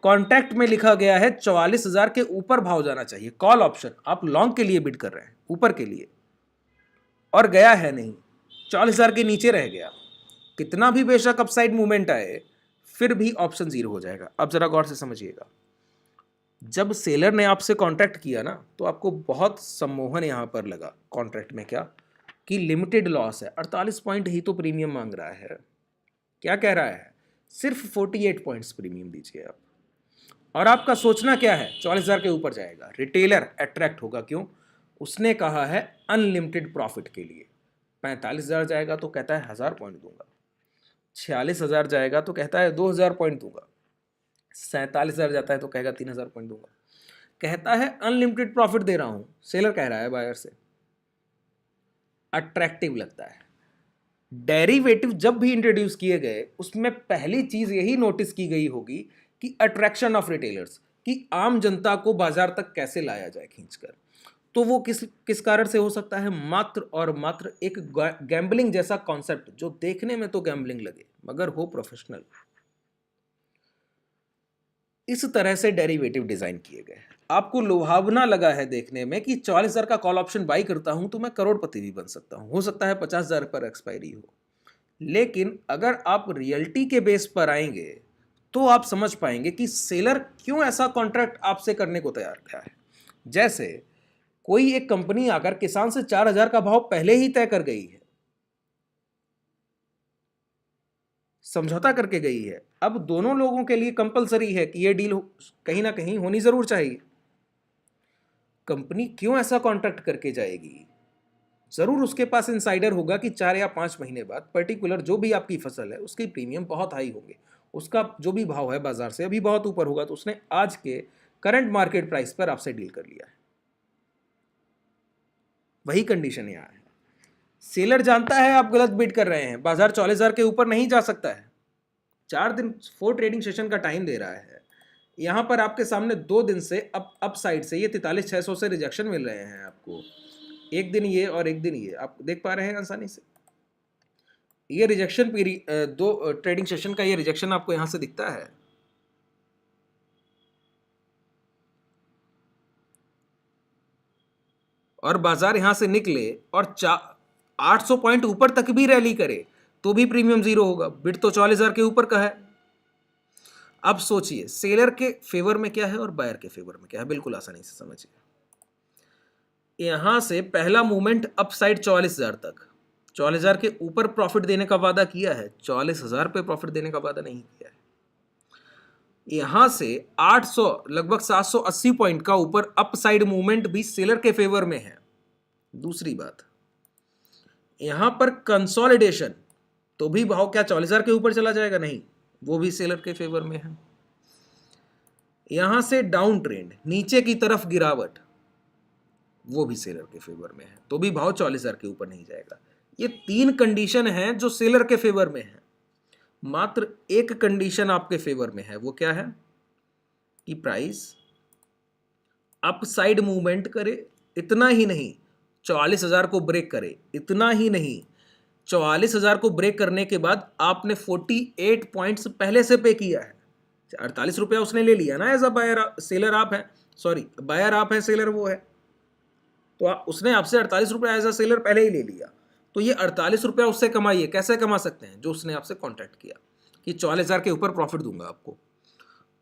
कॉन्ट्रैक्ट में लिखा गया है 44,000 के ऊपर भाव जाना चाहिए। कॉल ऑप्शन, आप लॉन्ग के लिए बिड कर रहे हैं, ऊपर के लिए, और गया है नहीं, 44,000 के नीचे रह गया। कितना भी बेशक अपसाइड मूवमेंट आए, फिर भी ऑप्शन जीरो हो जाएगा। अब जरा गौर से समझिएगा, जब सेलर ने आपसे कॉन्ट्रैक्ट किया ना, तो आपको बहुत सम्मोहन यहां पर लगा कॉन्ट्रैक्ट में, क्या कि लिमिटेड लॉस है, 48 पॉइंट ही तो प्रीमियम मांग रहा है। क्या कह रहा है? सिर्फ 48 पॉइंट्स प्रीमियम दीजिए आप। और आपका सोचना क्या है? 44,000 के ऊपर जाएगा, रिटेलर अट्रैक्ट होगा। क्यों? उसने कहा है अनलिमिटेड प्रॉफिट के लिए। 45,000 जाएगा तो कहता है 1,000 पॉइंट दूंगा, 46,000 जाएगा तो कहता है 2,000 पॉइंट दूंगा, 47,000 जाता है तो कहेगा 3,000 पॉइंट दूंगा। कहता है अनलिमिटेड प्रॉफिट दे रहा हूं। सेलर कह रहा है बायर से। अट्रैक्टिव लगता है। डेरिवेटिव जब भी इंट्रोड्यूस किए गए, उसमें पहली चीज यही नोटिस की गई होगी कि अट्रैक्शन ऑफ रिटेलर्स, कि आम जनता को बाजार तक कैसे लाया जाए खींचकर। तो वो किस कारण से हो सकता है? मात्र और मात्र एक गैम्बलिंग जैसा कॉन्सेप्ट, जो देखने में तो गैम्बलिंग लगे मगर हो प्रोफेशनल। इस तरह से डेरिवेटिव डिजाइन किए गए। आपको लुभावना लगा है देखने में कि 44,000 का कॉल ऑप्शन बाई करता हूं तो मैं करोड़पति भी बन सकता हूं, हो सकता है 50,000 पर एक्सपायरी हो। लेकिन अगर आप रियलिटी के बेस पर आएंगे तो आप समझ पाएंगे कि सेलर क्यों ऐसा कॉन्ट्रैक्ट आपसे करने को तैयार था। जैसे कोई एक कंपनी आकर किसान से 4,000 का भाव पहले ही तय कर गई है, समझौता करके गई है। अब दोनों लोगों के लिए कंपलसरी है कि यह डील कहीं ना कहीं होनी जरूर चाहिए। कंपनी क्यों ऐसा कॉन्ट्रैक्ट करके जाएगी? जरूर उसके पास इनसाइडर होगा कि 4 या 5 महीने बाद पर्टिकुलर जो भी आपकी फसल है उसके प्रीमियम बहुत हाई होंगे, उसका जो भी भाव है बाजार से अभी बहुत ऊपर होगा, तो उसने आज के करंट मार्केट प्राइस पर आपसे डील कर लिया है। वही कंडीशन यहां है। सेलर जानता है आप गलत बिड कर रहे हैं, बाजार 44,000 के ऊपर नहीं जा सकता है। 4 दिन 4 ट्रेडिंग सेशन का टाइम दे रहा है। यहां पर आपके सामने 2 दिन से अप साइड से ये 43,600 से रिजेक्शन मिल रहे हैं आपको। एक दिन ये और एक दिन ये, आप देख पा रहे हैं आसानी से। ये रिजेक्शन पीरियड, 2 ट्रेडिंग सेशन का ये रिजेक्शन आपको यहां से दिखता है। और बाजार यहां से निकले और 800 पॉइंट ऊपर तक भी रैली करे तो भी प्रीमियम जीरो होगा। बिड तो 44,000 के ऊपर का है। अब सोचिए सेलर के फेवर में क्या है और बायर के फेवर में क्या है, बिल्कुल आसानी से समझिए। यहां से पहला मूवमेंट अपसाइड 44,000 तक, 44,000 के ऊपर प्रॉफिट देने का वादा किया है, 44,000 पे प्रॉफिट देने का वादा नहीं किया है। यहां से 800 लगभग 780 पॉइंट का ऊपर अपसाइड मूवमेंट भी सेलर के फेवर में है। दूसरी बात, यहां पर कंसोलिडेशन तो भी भाव क्या 40,000 के ऊपर चला जाएगा, नहीं, वो भी सेलर के फेवर में है। यहां से डाउन ट्रेंड नीचे की तरफ गिरावट, वो भी सेलर के फेवर में है, तो भी भाव 40,000 के ऊपर नहीं जाएगा। ये 3 कंडीशन हैं जो सेलर के फेवर में है। मात्र एक कंडीशन आपके फेवर में है, वो क्या है कि प्राइस अपसाइड मूवमेंट करे, इतना ही नहीं 44,000 को ब्रेक करे, इतना ही नहीं 44,000 को ब्रेक करने के बाद आपने 48 पॉइंट्स पहले से पे किया है, 48 रुपया उसने ले लिया ना एज अ बायर, सेलर आप है, सॉरी बायर आप है, सेलर वो है, तो उसने आपसे 48 रुपया एज अ सेलर पहले ही ले लिया। तो ये 48 रुपया उससे कमाइए, कैसे कमा सकते हैं, जो उसने आपसे कॉन्ट्रैक्ट किया कि 44,000 के ऊपर प्रॉफिट दूंगा आपको,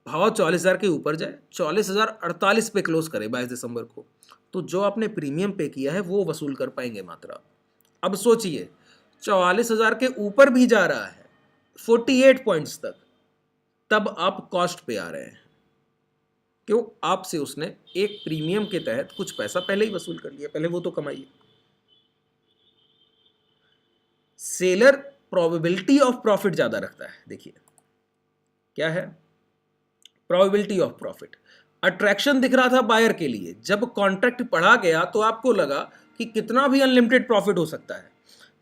भाव 44,000 के ऊपर जाए, 40,048 पे क्लोज करे 22 दिसंबर को, तो जो आपने प्रीमियम पे किया है वो वसूल कर पाएंगे मात्र आप। अब सोचिए 44,000 के ऊपर भी जा रहा है 48 पॉइंट्स तक, तब आप कॉस्ट पे आ रहे हैं, क्यों, आपसे उसने एक प्रीमियम के तहत कुछ पैसा पहले ही वसूल कर लिया, पहले वो तो कमाइए। सेलर प्रोबेबिलिटी ऑफ प्रॉफिट ज्यादा रखता है, देखिए क्या है प्रोबेबिलिटी ऑफ प्रॉफिट। अट्रैक्शन दिख रहा था बायर के लिए, जब कॉन्ट्रैक्ट पढ़ा गया तो आपको लगा कि कितना भी अनलिमिटेड प्रॉफिट हो सकता है,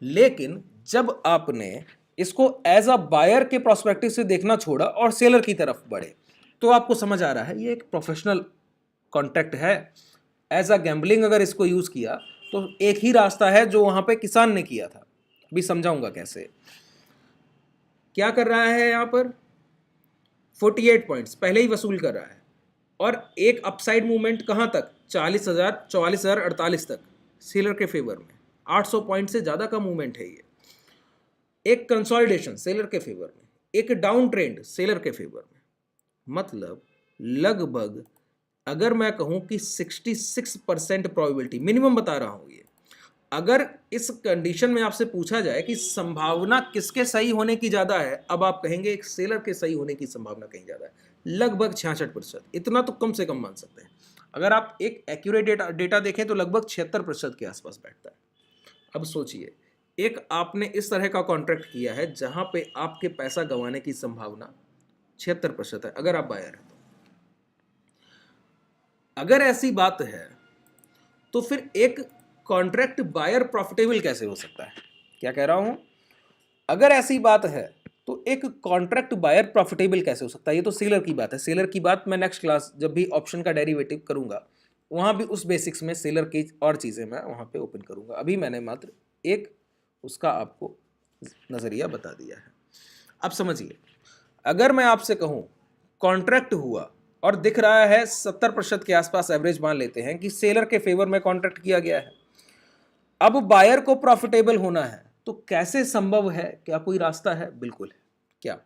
लेकिन जब आपने इसको एज अ बायर के प्रोस्पेक्टिव से देखना छोड़ा और सेलर की तरफ बढ़े, तो आपको समझ आ रहा है ये एक प्रोफेशनल कॉन्ट्रैक्ट है। एज अ गैम्बलिंग अगर इसको यूज किया तो एक ही रास्ता है जो वहां पे किसान ने किया था, भी समझाऊंगा कैसे। क्या कर रहा है यहां पर, 48 पॉइंट्स पहले ही वसूल कर रहा है, और एक अपसाइड मूवमेंट कहां तक, 40,000 44,048 तक सेलर के फेवर में, 800 पॉइंट से ज्यादा का मूवमेंट है ये। एक कंसोलिडेशन सेलर के फेवर में, एक डाउन ट्रेंड सेलर के फेवर में, मतलब लगभग अगर मैं कहूं कि 66% प्रोबेबिलिटी मिनिमम बता रहा हूं ये। अगर इस कंडीशन में आपसे पूछा जाए कि संभावना किसके सही होने की ज्यादा है, अब आप कहेंगे एक सेलर के सही होने की संभावना कहीं ज्यादा है, लगभग 66%, इतना तो कम से कम मान सकते हैं। अगर आप एक एक्यूरेट डेटा देखें तो लगभग 76% के आसपास बैठता है। अब सोचिए एक आपने इस तरह का कॉन्ट्रैक्ट किया है जहां पे आपके पैसा गंवाने की संभावना 76% है, अगर आप बायर हैं तो। अगर ऐसी बात है तो फिर एक कॉन्ट्रैक्ट बायर प्रॉफिटेबल कैसे हो सकता है, क्या कह रहा हूं, अगर ऐसी बात है तो एक कॉन्ट्रैक्ट बायर प्रॉफिटेबल कैसे हो सकता है, ये तो सेलर की बात है। सेलर की बात मैं नेक्स्ट क्लास जब भी ऑप्शन का डेरिवेटिव करूंगा वहां भी उस बेसिक्स में सेलर की और चीजें मैं वहां पे ओपन करूंगा, अभी मैंने मात्र एक उसका आपको नजरिया बता दिया है। अब समझिए अगर मैं आपसे कहूं कॉन्ट्रैक्ट हुआ और दिख रहा है 70% के आसपास, एवरेज मान लेते हैं कि सेलर के फेवर में कॉन्ट्रैक्ट किया गया है, अब बायर को प्रॉफिटेबल होना है, तो कैसे संभव है, क्या कोई रास्ता है, बिल्कुल है। क्या,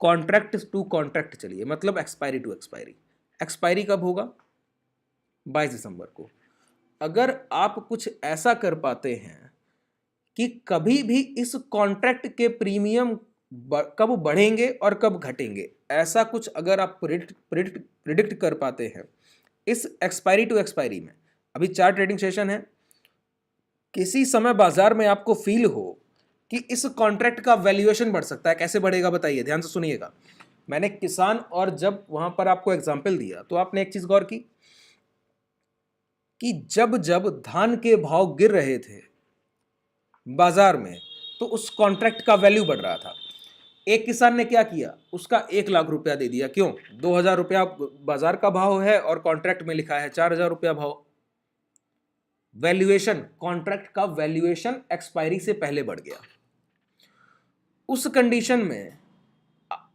कॉन्ट्रैक्ट टू कॉन्ट्रैक्ट चलिए, मतलब एक्सपायरी टू एक्सपायरी। एक्सपायरी कब होगा, 22 दिसंबर को। अगर आप कुछ ऐसा कर पाते हैं कि कभी भी इस कॉन्ट्रैक्ट के प्रीमियम कब बढ़ेंगे और कब घटेंगे, ऐसा कुछ अगर आप प्रिडिक्ट कर पाते हैं इस एक्सपायरी टू एक्सपायरी में, अभी 4 ट्रेडिंग सेशन है, किसी समय बाजार में आपको फील हो कि इस कॉन्ट्रैक्ट का वैल्यूएशन बढ़ सकता है, कैसे बढ़ेगा बताइए, ध्यान से सुनिएगा। मैंने किसान और जब वहां पर आपको एग्जाम्पल दिया तो आपने एक चीज गौर की कि जब जब धान के भाव गिर रहे थे बाजार में तो उस कॉन्ट्रैक्ट का वैल्यू बढ़ रहा था। एक किसान ने क्या किया, उसका 1 लाख रुपया दे दिया, क्यों, 2,000 रुपया बाजार का भाव है और कॉन्ट्रैक्ट में लिखा है 4,000 रुपया भाव। वैल्यूएशन, कॉन्ट्रैक्ट का वैल्यूएशन एक्सपायरी से पहले बढ़ गया। उस कंडीशन में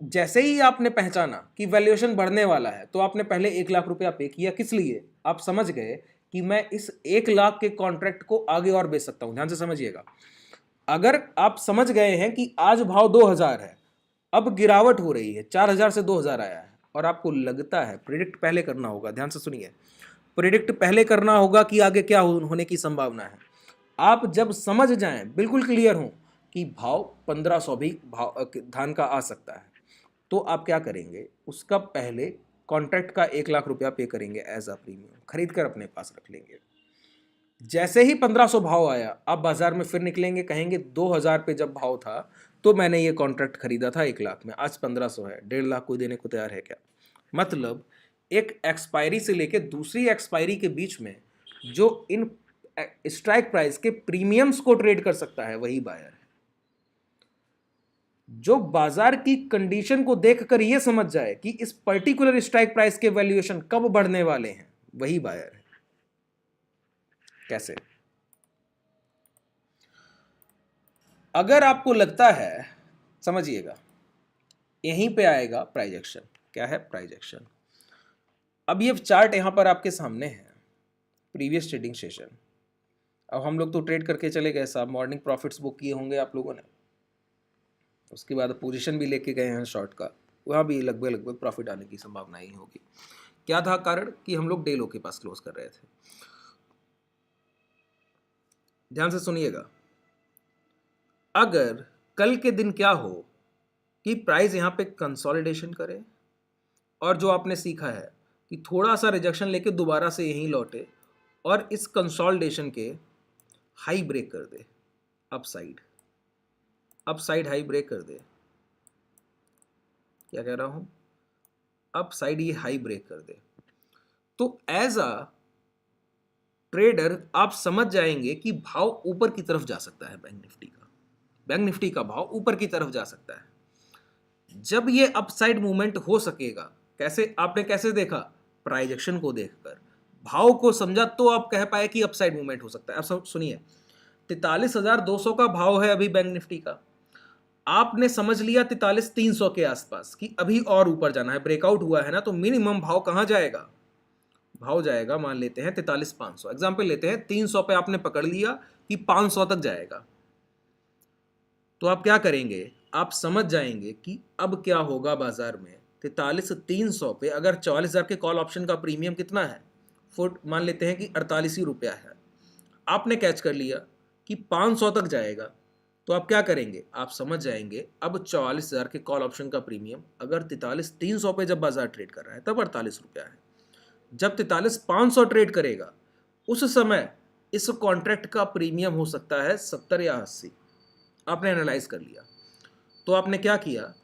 जैसे ही आपने पहचाना कि वैल्यूएशन बढ़ने वाला है तो आपने पहले 1 लाख रुपया पे किया, किस लिए, आप समझ गए कि मैं इस 1 लाख के कॉन्ट्रैक्ट को आगे और बेच सकता हूं। ध्यान से समझिएगा, अगर आप समझ गए हैं कि आज भाव 2,000 है, अब गिरावट हो रही है, 4000 से 2000 आया है, और आपको लगता है, प्रिडिक्ट पहले करना होगा, ध्यान से सुनिए, प्रिडिक्ट पहले करना होगा कि आगे क्या होने की संभावना है। आप जब समझ जाएं, बिल्कुल क्लियर हो कि भाव 1500 भी भाव धान का आ सकता है, तो आप क्या करेंगे, उसका पहले कॉन्ट्रैक्ट का 1 लाख रुपया पे करेंगे एज अ प्रीमियम, खरीद कर अपने पास रख लेंगे। जैसे ही 1500 भाव आया, आप बाजार में फिर निकलेंगे, कहेंगे 2000 पे जब भाव था तो मैंने ये कॉन्ट्रैक्ट खरीदा था 1 लाख में, आज 1500 है, 1.5 लाख कोई देने को तैयार है क्या? मतलब एक एक्सपायरी से लेके दूसरी एक्सपायरी के बीच में जो इन स्ट्राइक प्राइस के प्रीमियम्स को ट्रेड कर सकता है वही बायर है। जो बाजार की कंडीशन को देखकर यह समझ जाए कि इस पर्टिकुलर स्ट्राइक प्राइस के वैल्यूएशन कब बढ़ने वाले हैं, वही बायर है। कैसे? अगर आपको लगता है, समझिएगा, यहीं पे आएगा प्राइस एक्शन। क्या है प्राइस एक्शन? अब ये चार्ट यहां पर आपके सामने है, प्रीवियस ट्रेडिंग सेशन। अब हम लोग तो ट्रेड करके चले गए साहब, मॉर्निंग प्रॉफिट्स बुक किए होंगे आप लोगों ने, उसके बाद पोजीशन भी लेके गए हैं शॉर्ट का, वहाँ भी लगभग प्रॉफिट आने की संभावना ही होगी। क्या था कारण? कि हम लोग डे लो के पास क्लोज कर रहे थे। ध्यान से सुनिएगा, अगर कल के दिन क्या हो कि प्राइस यहां पे कंसोलिडेशन करे, और जो आपने सीखा है कि थोड़ा सा रिजेक्शन लेके दोबारा से यहीं लौटे और इस कंसोलिडेशन के हाई ब्रेक कर दे, अपसाइड हाई ब्रेक कर दे। क्या कह रहा हूं? अपसाइड ये हाई ब्रेक कर दे, तो एज अ ट्रेडर आप समझ जाएंगे कि भाव ऊपर की तरफ जा सकता है। बैंक निफ्टी का भाव ऊपर की तरफ जा सकता है। जब ये अपसाइड मूवमेंट हो सकेगा, कैसे? आपने कैसे देखा? प्राइस एक्शन को देखकर भाव को समझा तो आप कह पाए कि अपसाइड मूवमेंट हो सकता है। अब सुनिए, 43,200 का भाव है अभी बैंक निफ्टी का, आपने समझ लिया 43,300 के आसपास कि अभी और ऊपर जाना है, ब्रेकआउट हुआ है ना, तो मिनिमम भाव कहां जाएगा? भाव जाएगा, मान लेते हैं 43,500, एग्जाम्पल लेते हैं, 300 पे आपने पकड़ लिया कि 500 तक जाएगा, तो आप क्या करेंगे? आप समझ जाएंगे कि अब क्या होगा बाजार में। 43,300 पे अगर 44,000 के कॉल ऑप्शन का प्रीमियम कितना है? फुट मान लेते हैं कि 48 ही रुपया है, आपने कैच कर लिया कि 500 तक जाएगा, तो आप क्या करेंगे? आप समझ जाएंगे अब 44,000 के कॉल ऑप्शन का प्रीमियम अगर 43,300 पे जब बाजार ट्रेड कर रहा है तब 48 रुपया है। जब 43,500 ट्रेड करेगा उस समय इस कॉन्ट्रैक्ट का प्रीमियम हो सकता है 70 या 80। आपने एनालाइज कर लिया, तो आपने क्या किया?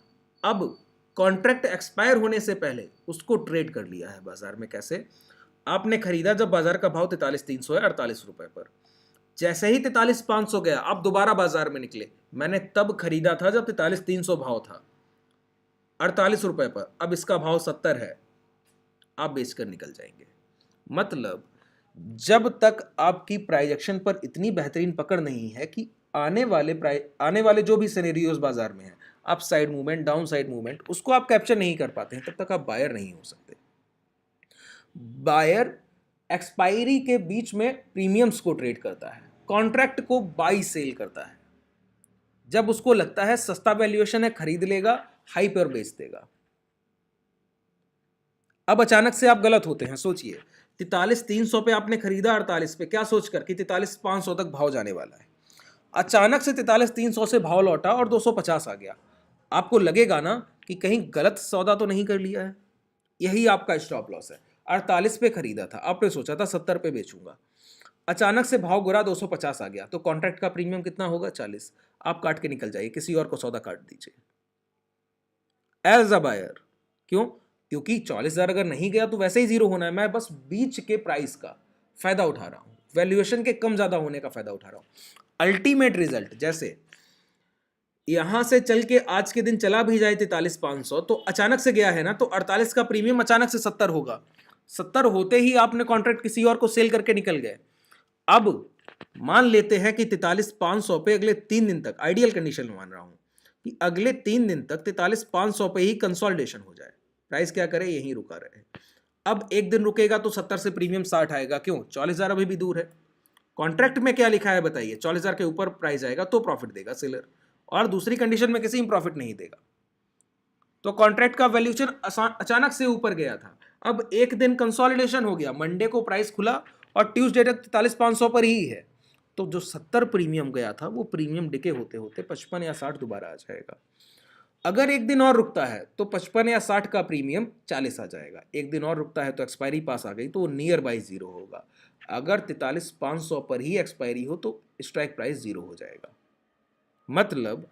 अब कॉन्ट्रैक्ट एक्सपायर होने से पहले उसको ट्रेड कर लिया है बाजार में। कैसे? आपने खरीदा जब बाजार का भाव 43,300 है, 48 रुपए पर, जैसे ही 43,500 गया आप दोबारा बाजार में निकले, मैंने तब खरीदा था जब 43,300 भाव था, 48 रुपए पर, अब इसका भाव 70 है, आप बेचकर निकल जाएंगे। मतलब जब तक आपकी प्राइस एक्शन पर इतनी बेहतरीन पकड़ नहीं है कि आने वाले जो भी सिनेरियोस बाजार में है, up side movement, down side movement, उसको आप कैप्चर नहीं कर पाते हैं, तब तक आप बायर नहीं हो सकते। बायर एक्सपायरी के बीच में प्रीमियम्स को ट्रेड करता है, कॉन्ट्रैक्ट को बाई सेल करता है। जब उसको लगता है सस्ता वैल्यूएशन है, खरीद लेगा, हाई पर बेच देगा। अब अचानक से आप गलत होते हैं। सोचिए, 43,300 पे आपने खरीदा 48 पे, क्या सोचकर कि 43,500 तक भाव जाने वाला है। अचानक से 43,300 से भाव लौटा और 250 आ गया, आपको लगेगा ना कि कहीं गलत सौदा तो नहीं कर लिया है। यही आपका स्टॉप लॉस है। 48 पे खरीदा था, आपने सोचा था 70 पे बेचूंगा, अचानक से भाव गिरा 250 आ गया, तो कॉन्ट्रैक्ट का प्रीमियम कितना होगा? 40। आप काट के निकल जाइए, किसी और को सौदा काट दीजिए एज अ बायर। क्यों? क्योंकि 40,000 अगर नहीं गया तो वैसे ही जीरो होना है, मैं बस बीच के प्राइस का फायदा उठा रहा हूं, वैल्यूएशन के कम ज्यादा होने का फायदा उठा रहा हूं। अल्टीमेट रिजल्ट, जैसे यहां से चल के आज के दिन चला भी जाए 43,500, तो अचानक से गया है ना, तो 48 का प्रीमियम अचानक से 70 होगा, 70 होते ही आपने कॉन्ट्रैक्ट किसी और को सेल करके निकल गए। अब मान लेते हैं कि 43,500 पे अगले 3 दिन तक, आइडियल कंडीशन में मान रहा हूं कि अगले 3 दिन तक 43,500 पे ही कंसोलिडेशन हो जाए, प्राइस क्या करे? यहीं रुका रहे। अब एक दिन रुकेगा तो 70 से प्रीमियम 60 आएगा। क्यों? 40,000 अभी भी दूर है। कॉन्ट्रैक्ट में क्या लिखा है बताइए? 40,000 के ऊपर प्राइस आएगा तो प्रॉफिट देगा सेलर, और दूसरी कंडीशन में किसी में प्रॉफिट नहीं देगा। तो कॉन्ट्रैक्ट का वैल्यूएशन अचानक से ऊपर गया था। अब एक दिन कंसोलिडेशन हो गया, मंडे को प्राइस खुला और ट्यूसडे तक 43,500 पर ही है, तो जो 70 प्रीमियम गया था वो प्रीमियम डिके होते होते 55 या 60 दोबारा आ जाएगा। अगर एक दिन और रुकता है तो 55 या 60 का प्रीमियम 40 आ जाएगा। एक दिन और रुकता है तो एक्सपायरी पास आ गई तो वो नियर बाई जीरो होगा। अगर 43,500 पर ही एक्सपायरी हो तो स्ट्राइक प्राइस जीरो हो जाएगा। मतलब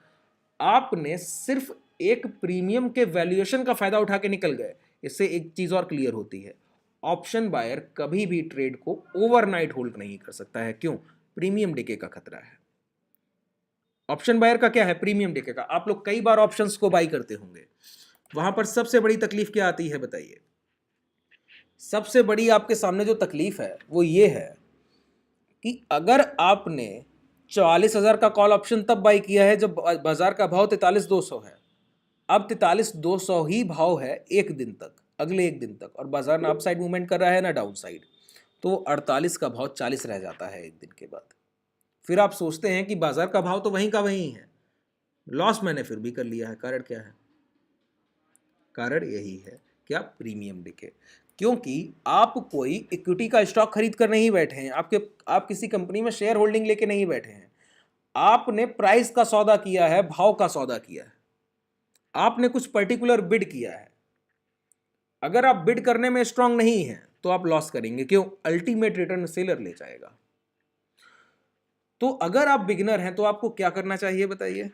आपने सिर्फ एक प्रीमियम के वैल्यूएशन का फायदा उठा के निकल गए। इससे एक चीज और क्लियर होती है, ऑप्शन बायर कभी भी ट्रेड को ओवरनाइट होल्ड नहीं कर सकता है। क्यों? प्रीमियम डिके का खतरा है। ऑप्शन बायर का क्या है? प्रीमियम डिके का। आप लोग कई बार ऑप्शंस को बाई करते होंगे, वहां पर सबसे बड़ी तकलीफ क्या आती है बताइए? सबसे बड़ी आपके सामने जो तकलीफ है वो ये है कि अगर आपने 44,000 का कॉल ऑप्शन तब बाई किया है जब बाजार का भाव 43,200 है, अब 43,200 ही भाव है एक दिन तक, अगले एक दिन तक, और बाजार ना अप साइड मूवमेंट कर रहा है ना डाउन साइड, तो 48 का भाव 40 रह जाता है एक दिन के बाद। फिर आप सोचते हैं कि बाजार का भाव तो वहीं का वहीं है, लॉस मैंने फिर भी कर लिया है। कारण क्या है? कारण यही है, क्या? Premium decay. क्योंकि आप कोई इक्विटी का स्टॉक खरीद कर नहीं बैठे हैं, आप किसी कंपनी में शेयर होल्डिंग लेके नहीं बैठे हैं, आपने प्राइस का सौदा किया है, भाव का सौदा किया है, आपने कुछ पर्टिकुलर बिड किया है। अगर आप बिड करने में स्ट्रांग नहीं हैं तो आप लॉस करेंगे। क्यों? अल्टीमेट रिटर्न सेलर ले जाएगा। तो अगर आप बिगिनर हैं तो आपको क्या करना चाहिए बताइए?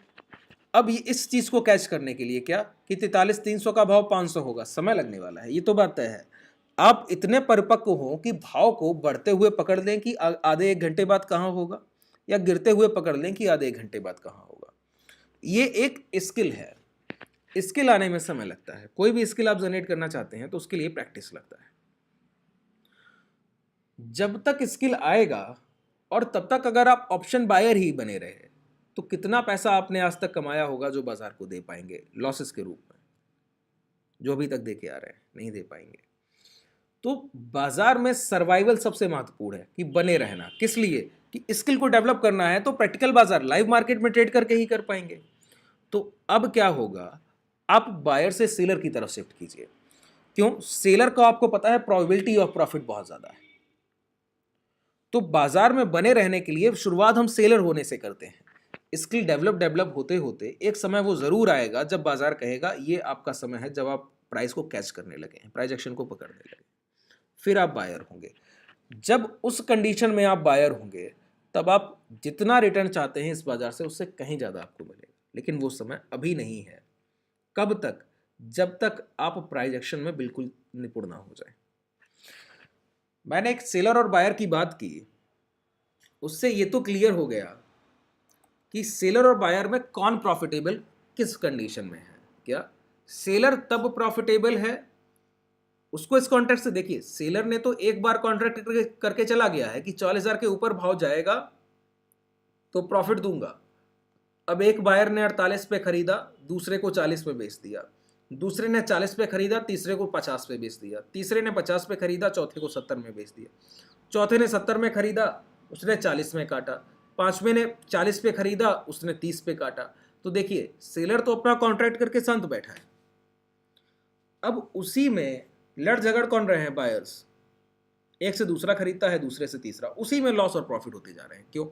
अब इस चीज को कैच करने के लिए क्या कि 43,300 का भाव 500 होगा, समय लगने वाला है, ये तो बात तय है। आप इतने परिपक्व हो कि भाव को बढ़ते हुए पकड़ लें कि आधे एक घंटे बाद कहां होगा, या गिरते हुए पकड़ लें कि आधे एक घंटे बाद कहां होगा। ये एक स्किल है, स्किल आने में समय लगता है। कोई भी स्किल आप जनरेट करना चाहते हैं तो उसके लिए प्रैक्टिस लगता है। जब तक स्किल आएगा और तब तक अगर आप ऑप्शन बायर ही बने रहे तो कितना पैसा आपने आज तक कमाया होगा जो बाजार को दे पाएंगे लॉसेस के रूप में? जो अभी तक दे के आ रहे हैं, नहीं दे पाएंगे। तो बाजार में सर्वाइवल सबसे महत्वपूर्ण है कि बने रहना। किस लिए? कि स्किल को डेवलप करना है तो प्रैक्टिकल बाजार लाइव मार्केट में ट्रेड करके ही कर पाएंगे। तो अब क्या होगा, आप बायर से सेलर की तरफ शिफ्ट कीजिए। क्यों? सेलर का आपको पता है प्रोबेबिलिटी ऑफ प्रॉफिट बहुत ज्यादा है। तो बाजार में बने रहने के लिए शुरुआत हम सेलर होने से करते हैं। स्किल डेवलप होते होते एक समय वो जरूर आएगा जब बाजार कहेगा ये आपका समय है, जब आप प्राइस को कैच करने लगे हैं, प्राइस एक्शन को पकड़ने लगे, फिर आप बायर होंगे। जब उस कंडीशन में आप बायर होंगे तब आप जितना रिटर्न चाहते हैं इस बाजार से उससे कहीं ज्यादा आपको मिलेगा। लेकिन वो समय अभी नहीं है। कब तक? जब तक आप प्राइस एक्शन में बिल्कुल निपुण ना हो जाए। मैंने एक सेलर और बायर की बात की, उससे ये तो क्लियर हो गया कि सेलर और बायर में कौन प्रॉफिटेबल किस कंडीशन में है। क्या सेलर तब प्रॉफिटेबल है? उसको इस कॉन्ट्रैक्ट से देखिए, सेलर ने तो एक बार कॉन्ट्रैक्ट करके चला गया है कि 40,000 के ऊपर भाव जाएगा तो प्रॉफिट दूंगा। अब एक बायर ने 48 पे खरीदा, दूसरे को 40 पे बेच दिया, दूसरे ने 40 पे खरीदा, तीसरे को 50 पे बेच दिया, तीसरे ने 50 पे खरीदा, चौथे को 70 में बेच दिया, चौथे ने 70 में खरीदा, उसने 40 में काटा, पांचवें ने 40 पे खरीदा, उसने 30 पे काटा। तो देखिए सेलर तो अपना कॉन्ट्रैक्ट करके शांत बैठा है। अब उसी में लड़ झगड़ कौन रहे हैं? बायर्स। एक से दूसरा खरीदता है, दूसरे से तीसरा, उसी में लॉस और प्रॉफिट होते जा रहे हैं। क्यों?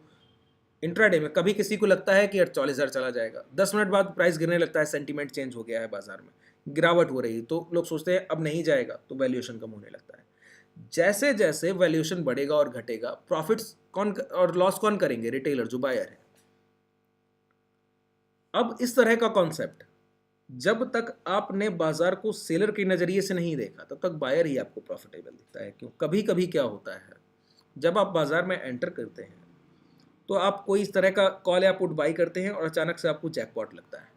इंट्राडे में कभी किसी को लगता है कि 48,000 चला जाएगा, 10 मिनट बाद प्राइस गिरने लगता है, सेंटीमेंट चेंज हो गया है, बाजार में गिरावट हो रही, तो लोग सोचते हैं अब नहीं जाएगा, तो वैल्यूएशन कम होने लगता है। जैसे जैसे वैल्यूएशन बढ़ेगा और घटेगा, प्रॉफिट्स कौन और लॉस कौन करेंगे? रिटेलर, जो बायर है। अब इस तरह का कॉन्सेप्ट जब तक आपने बाजार को सेलर के नजरिए से नहीं देखा तब तक बायर ही आपको प्रॉफिटेबल दिखता है। क्यों? कभी कभी क्या होता है, जब आप बाजार में एंटर करते हैं तो आप कोई इस तरह का कॉल या पुट बाई करते हैं और अचानक से आपको जैकपॉट लगता है।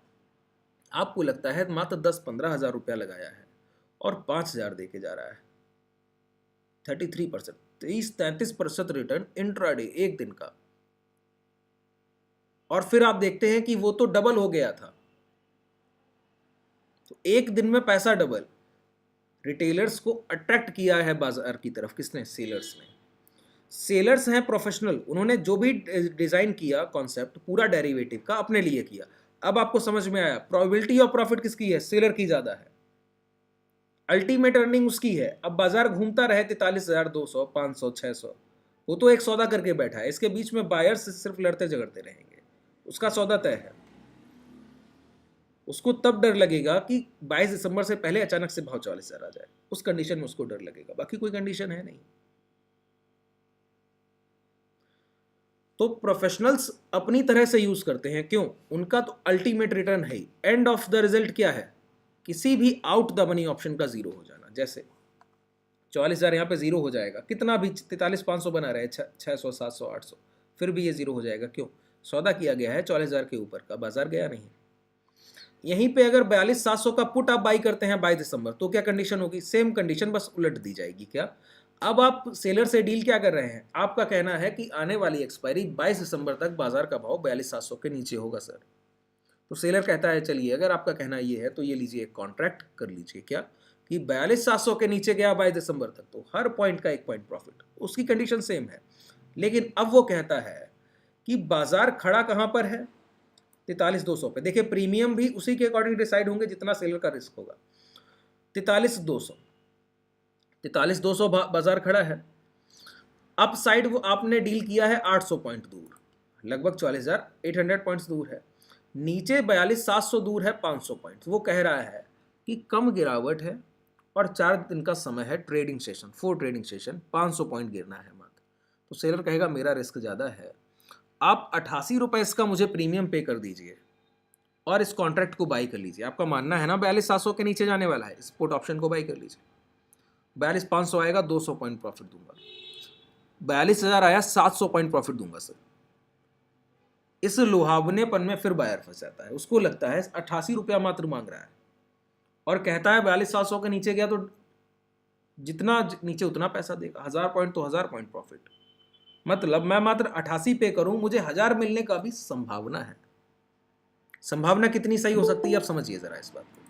आपको लगता है मात्र 10-15 हज़ार रुपया लगाया है और 5,000 दे के जा रहा है। 33%, 30-33% रिटर्न इंट्राडे एक दिन का। और फिर आप देखते हैं कि वो तो डबल हो गया था। तो एक दिन में पैसा डबल। रिटेलर्स को अट्रैक्ट किया है बाजार की तरफ किसने? सेलर्स ने। सेलर्स हैं प्रोफेशनल, उन्होंने जो भी डिजाइन किया कॉन्सेप्ट पूरा डेरिवेटिव का अपने लिए किया। अब आपको समझ में आया प्रोबेबिलिटी ऑफ प्रॉफिट किसकी है, सेलर की ज्यादा है, अल्टीमेट अर्निंग उसकी है। अब बाजार घूमता रहे 43,200, 500, 600, वो तो एक सौदा करके बैठा है, इसके बीच में बायर्स सिर्फ लड़ते झगड़ते रहेंगे, उसका सौदा तय है। उसको तब डर लगेगा कि 22 दिसंबर से पहले अचानक से भाव 44,000 आ जाए, उस कंडीशन में उसको डर लगेगा, बाकी कोई कंडीशन है नहीं। तो प्रोफेशनल्स अपनी तरह से यूज करते हैं, क्यों, उनका तो अल्टीमेट रिटर्न है ही। एंड ऑफ द रिजल्ट क्या है, किसी भी आउट द मनी ऑप्शन का जीरो हो जाना। जैसे 44,000 यहाँ पे जीरो हो जाएगा, कितना भी 43,500 बना रहे 600, 700, 800, फिर भी ये जीरो हो जाएगा। क्यों, सौदा किया गया है 44,000 के ऊपर का, बाजार गया नहीं। यहीं पे अगर 42,700 का पुट आप बाई करते हैं 22 दिसंबर, तो क्या कंडीशन होगी, सेम कंडीशन बस उलट दी जाएगी। क्या, अब आप सेलर से डील क्या कर रहे हैं, आपका कहना है कि आने वाली एक्सपायरी 22 दिसंबर तक बाजार का भाव 42,700 के नीचे होगा सर। तो सेलर कहता है चलिए अगर आपका कहना ये है तो ये लीजिए, एक कॉन्ट्रैक्ट कर लीजिए, क्या कि 42,700 के नीचे गया 22 दिसंबर तक तो हर पॉइंट का 1 पॉइंट प्रॉफिट, उसकी कंडीशन सेम है। लेकिन अब वो कहता है कि बाजार खड़ा कहां पर है, 43,200 पे। देखिए प्रीमियम भी उसी के अकॉर्डिंग डिसाइड होंगे जितना सेलर का रिस्क होगा। 43,200 बाजार खड़ा है, अप साइड वो आपने डील किया है 800 पॉइंट दूर, लगभग 44,800 पॉइंट्स दूर है। नीचे 42,700 दूर है 500 पॉइंट। वो कह रहा है कि कम गिरावट है और 4 दिन का समय है trading session, 4 trading session, 500 point गिरना है मात्र। तो सेलर कहेगा मेरा रिस्क ज़्यादा है, आप 88 रुपये इसका मुझे प्रीमियम पे कर दीजिए और इस कॉन्ट्रैक्ट को बाई कर लीजिए। आपका मानना है ना 42,700 के नीचे जाने वाला है, इस पुट ऑप्शन को बाई कर लीजिए। 42,500 आएगा, 200 पॉइंट प्रॉफिट दूंगा। 42,000 आया, 700 पॉइंट प्रॉफिट दूंगा सर। इस लुभावनेपन में फिर बायर फंस जाता है, उसको लगता है 88 रुपया मात्र मांग रहा है और कहता है 42,700 के नीचे गया तो जितना नीचे उतना पैसा देगा, 1000 पॉइंट तो 1000 पॉइंट प्रॉफिट। मतलब मैं मात्र 88 पे करूं, मुझे 1000 मिलने का भी संभावना है। संभावना कितनी सही हो सकती है आप समझिए जरा इस बात को।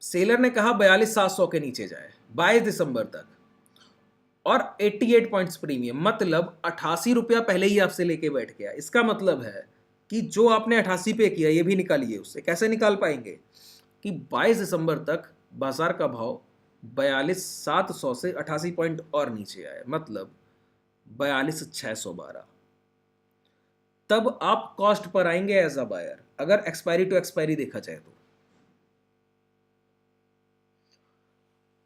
सेलर ने कहा 42,700 के नीचे जाए 22 दिसंबर तक और 88 पॉइंट्स प्रीमियम, मतलब 88 रुपया पहले ही आपसे लेके बैठ गया। इसका मतलब है कि जो आपने 88 पे किया ये भी निकालिए उससे। कैसे निकाल पाएंगे कि 22 दिसंबर तक बाजार का भाव 42,700 से 88 पॉइंट और नीचे आए, मतलब 42,612। तब आप कॉस्ट पर आएंगे एज अ बायर, अगर एक्सपायरी टू एक्सपायरी देखा जाए तो।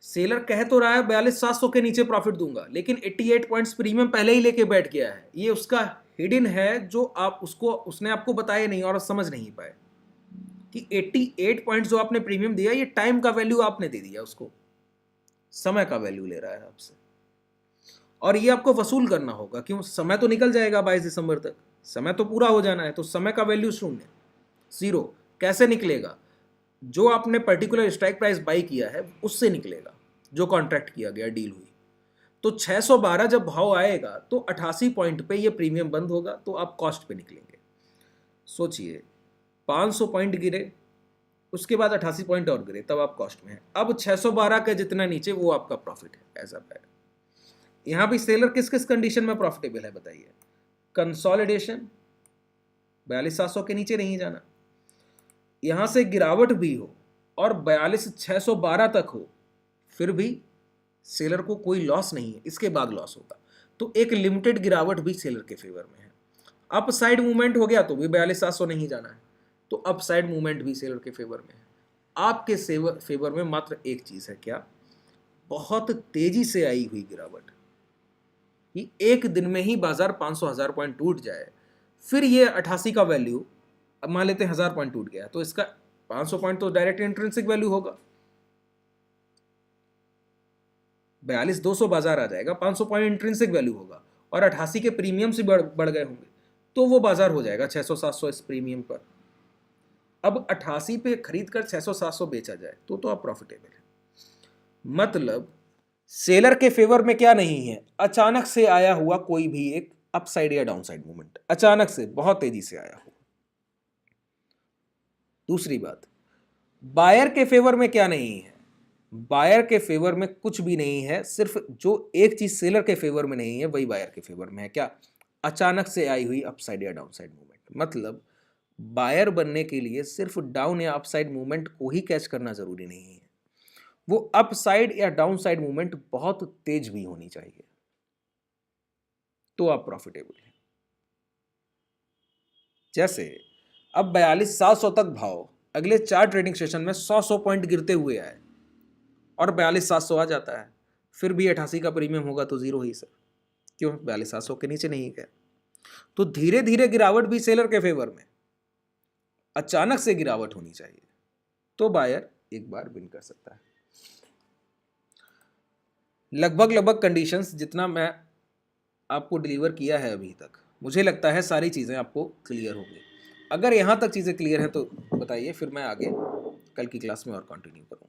सेलर कह तो रहा है 42,700 के नीचे प्रॉफिट दूंगा, लेकिन 88 पॉइंट्स प्रीमियम पहले ही लेके बैठ गया है। ये उसका हिडन है जो आप उसने आपको बताया नहीं और समझ नहीं पाए कि 88 पॉइंट्स जो आपने प्रीमियम दिया ये टाइम का वैल्यू आपने दे दिया उसको, समय का वैल्यू ले रहा है आपसे और ये आपको वसूल करना होगा। क्यों, समय तो निकल जाएगा 22 दिसंबर तक, समय तो पूरा हो जाना है, तो समय का वैल्यू 0, 0 कैसे निकलेगा, जो आपने पर्टिकुलर स्ट्राइक प्राइस बाई किया है उससे निकलेगा, जो कॉन्ट्रैक्ट किया गया, डील हुई। तो 612 जब भाव आएगा तो 88 पॉइंट पे ये प्रीमियम बंद होगा, तो आप कॉस्ट पे निकलेंगे। सोचिए 500 पॉइंट गिरे, उसके बाद 88 पॉइंट और गिरे, तब आप कॉस्ट में है। अब 612 का जितना नीचे वो आपका प्रॉफिट है एज अ बायर। यहां भी सेलर किस किस कंडीशन में प्रॉफिटेबल है बताइए, कंसोलिडेशन 42,700 के नीचे नहीं जाना, यहां से गिरावट भी हो और 42,612 तक हो, फिर भी सेलर को कोई लॉस नहीं है, इसके बाद लॉस होगा, तो एक लिमिटेड गिरावट भी सेलर के फेवर में है। अप साइड मूवमेंट हो गया तो भी 42,700 नहीं जाना है, तो अप साइड मूवमेंट भी सेलर के फेवर में है। आपके फेवर में मात्र एक चीज है, क्या, बहुत तेजी से आई हुई गिरावट, कि एक दिन में ही बाजार 500,000 पॉइंट टूट जाए, फिर ये 88 का वैल्यू, अब मान लेते हैं 1000 पॉइंट टूट गया, तो इसका 500 पॉइंट तो डायरेक्ट इंट्रिंसिक वैल्यू होगा, 42,200 बाजार आ जाएगा, 500 पॉइंट इंट्रिंसिक वैल्यू होगा और 88 के प्रीमियम से बढ़ गए होंगे, तो वो बाजार हो जाएगा 600-700 इस प्रीमियम पर। अब 88 पे खरीद कर 600-700 बेचा जाए तो आप प्रॉफिटेबल है। मतलब सेलर के फेवर में क्या नहीं है, अचानक से आया हुआ कोई भी एक अपसाइड या डाउनसाइड मूवमेंट, अचानक से बहुत तेजी से आया हो। दूसरी बात, बायर के फेवर में क्या नहीं है, बायर के फेवर में कुछ भी नहीं है, सिर्फ जो एक चीज सेलर के फेवर में नहीं है वही बायर के फेवर में है, क्या, अचानक से आई हुई अपसाइड या डाउनसाइड मूवमेंट। मतलब बायर बनने के लिए सिर्फ डाउन या अपसाइड मूवमेंट को ही कैच करना जरूरी नहीं है, वो अपसाइड या डाउनसाइड मूवमेंट बहुत तेज भी होनी चाहिए, तो आप प्रॉफिटेबल हैं। जैसे अब 42,700 तक भाव अगले 4 ट्रेडिंग सेशन में 100 पॉइंट गिरते हुए आए और 42,700 आ जाता है, फिर भी 88 का प्रीमियम होगा तो जीरो ही सर। क्यों? 42,700 के नीचे नहीं गया। तो धीरे धीरे गिरावट भी सेलर के फेवर में, अचानक से गिरावट होनी चाहिए, तो बायर एक बार विन कर सकता है। लगभग कंडीशंस जितना मैं आपको डिलीवर किया है अभी तक, मुझे लगता है सारी चीज़ें आपको क्लियर होंगी। अगर यहाँ तक चीज़ें क्लियर हैं तो बताइए, फिर मैं आगे कल की क्लास में और कंटिन्यू करूँगा।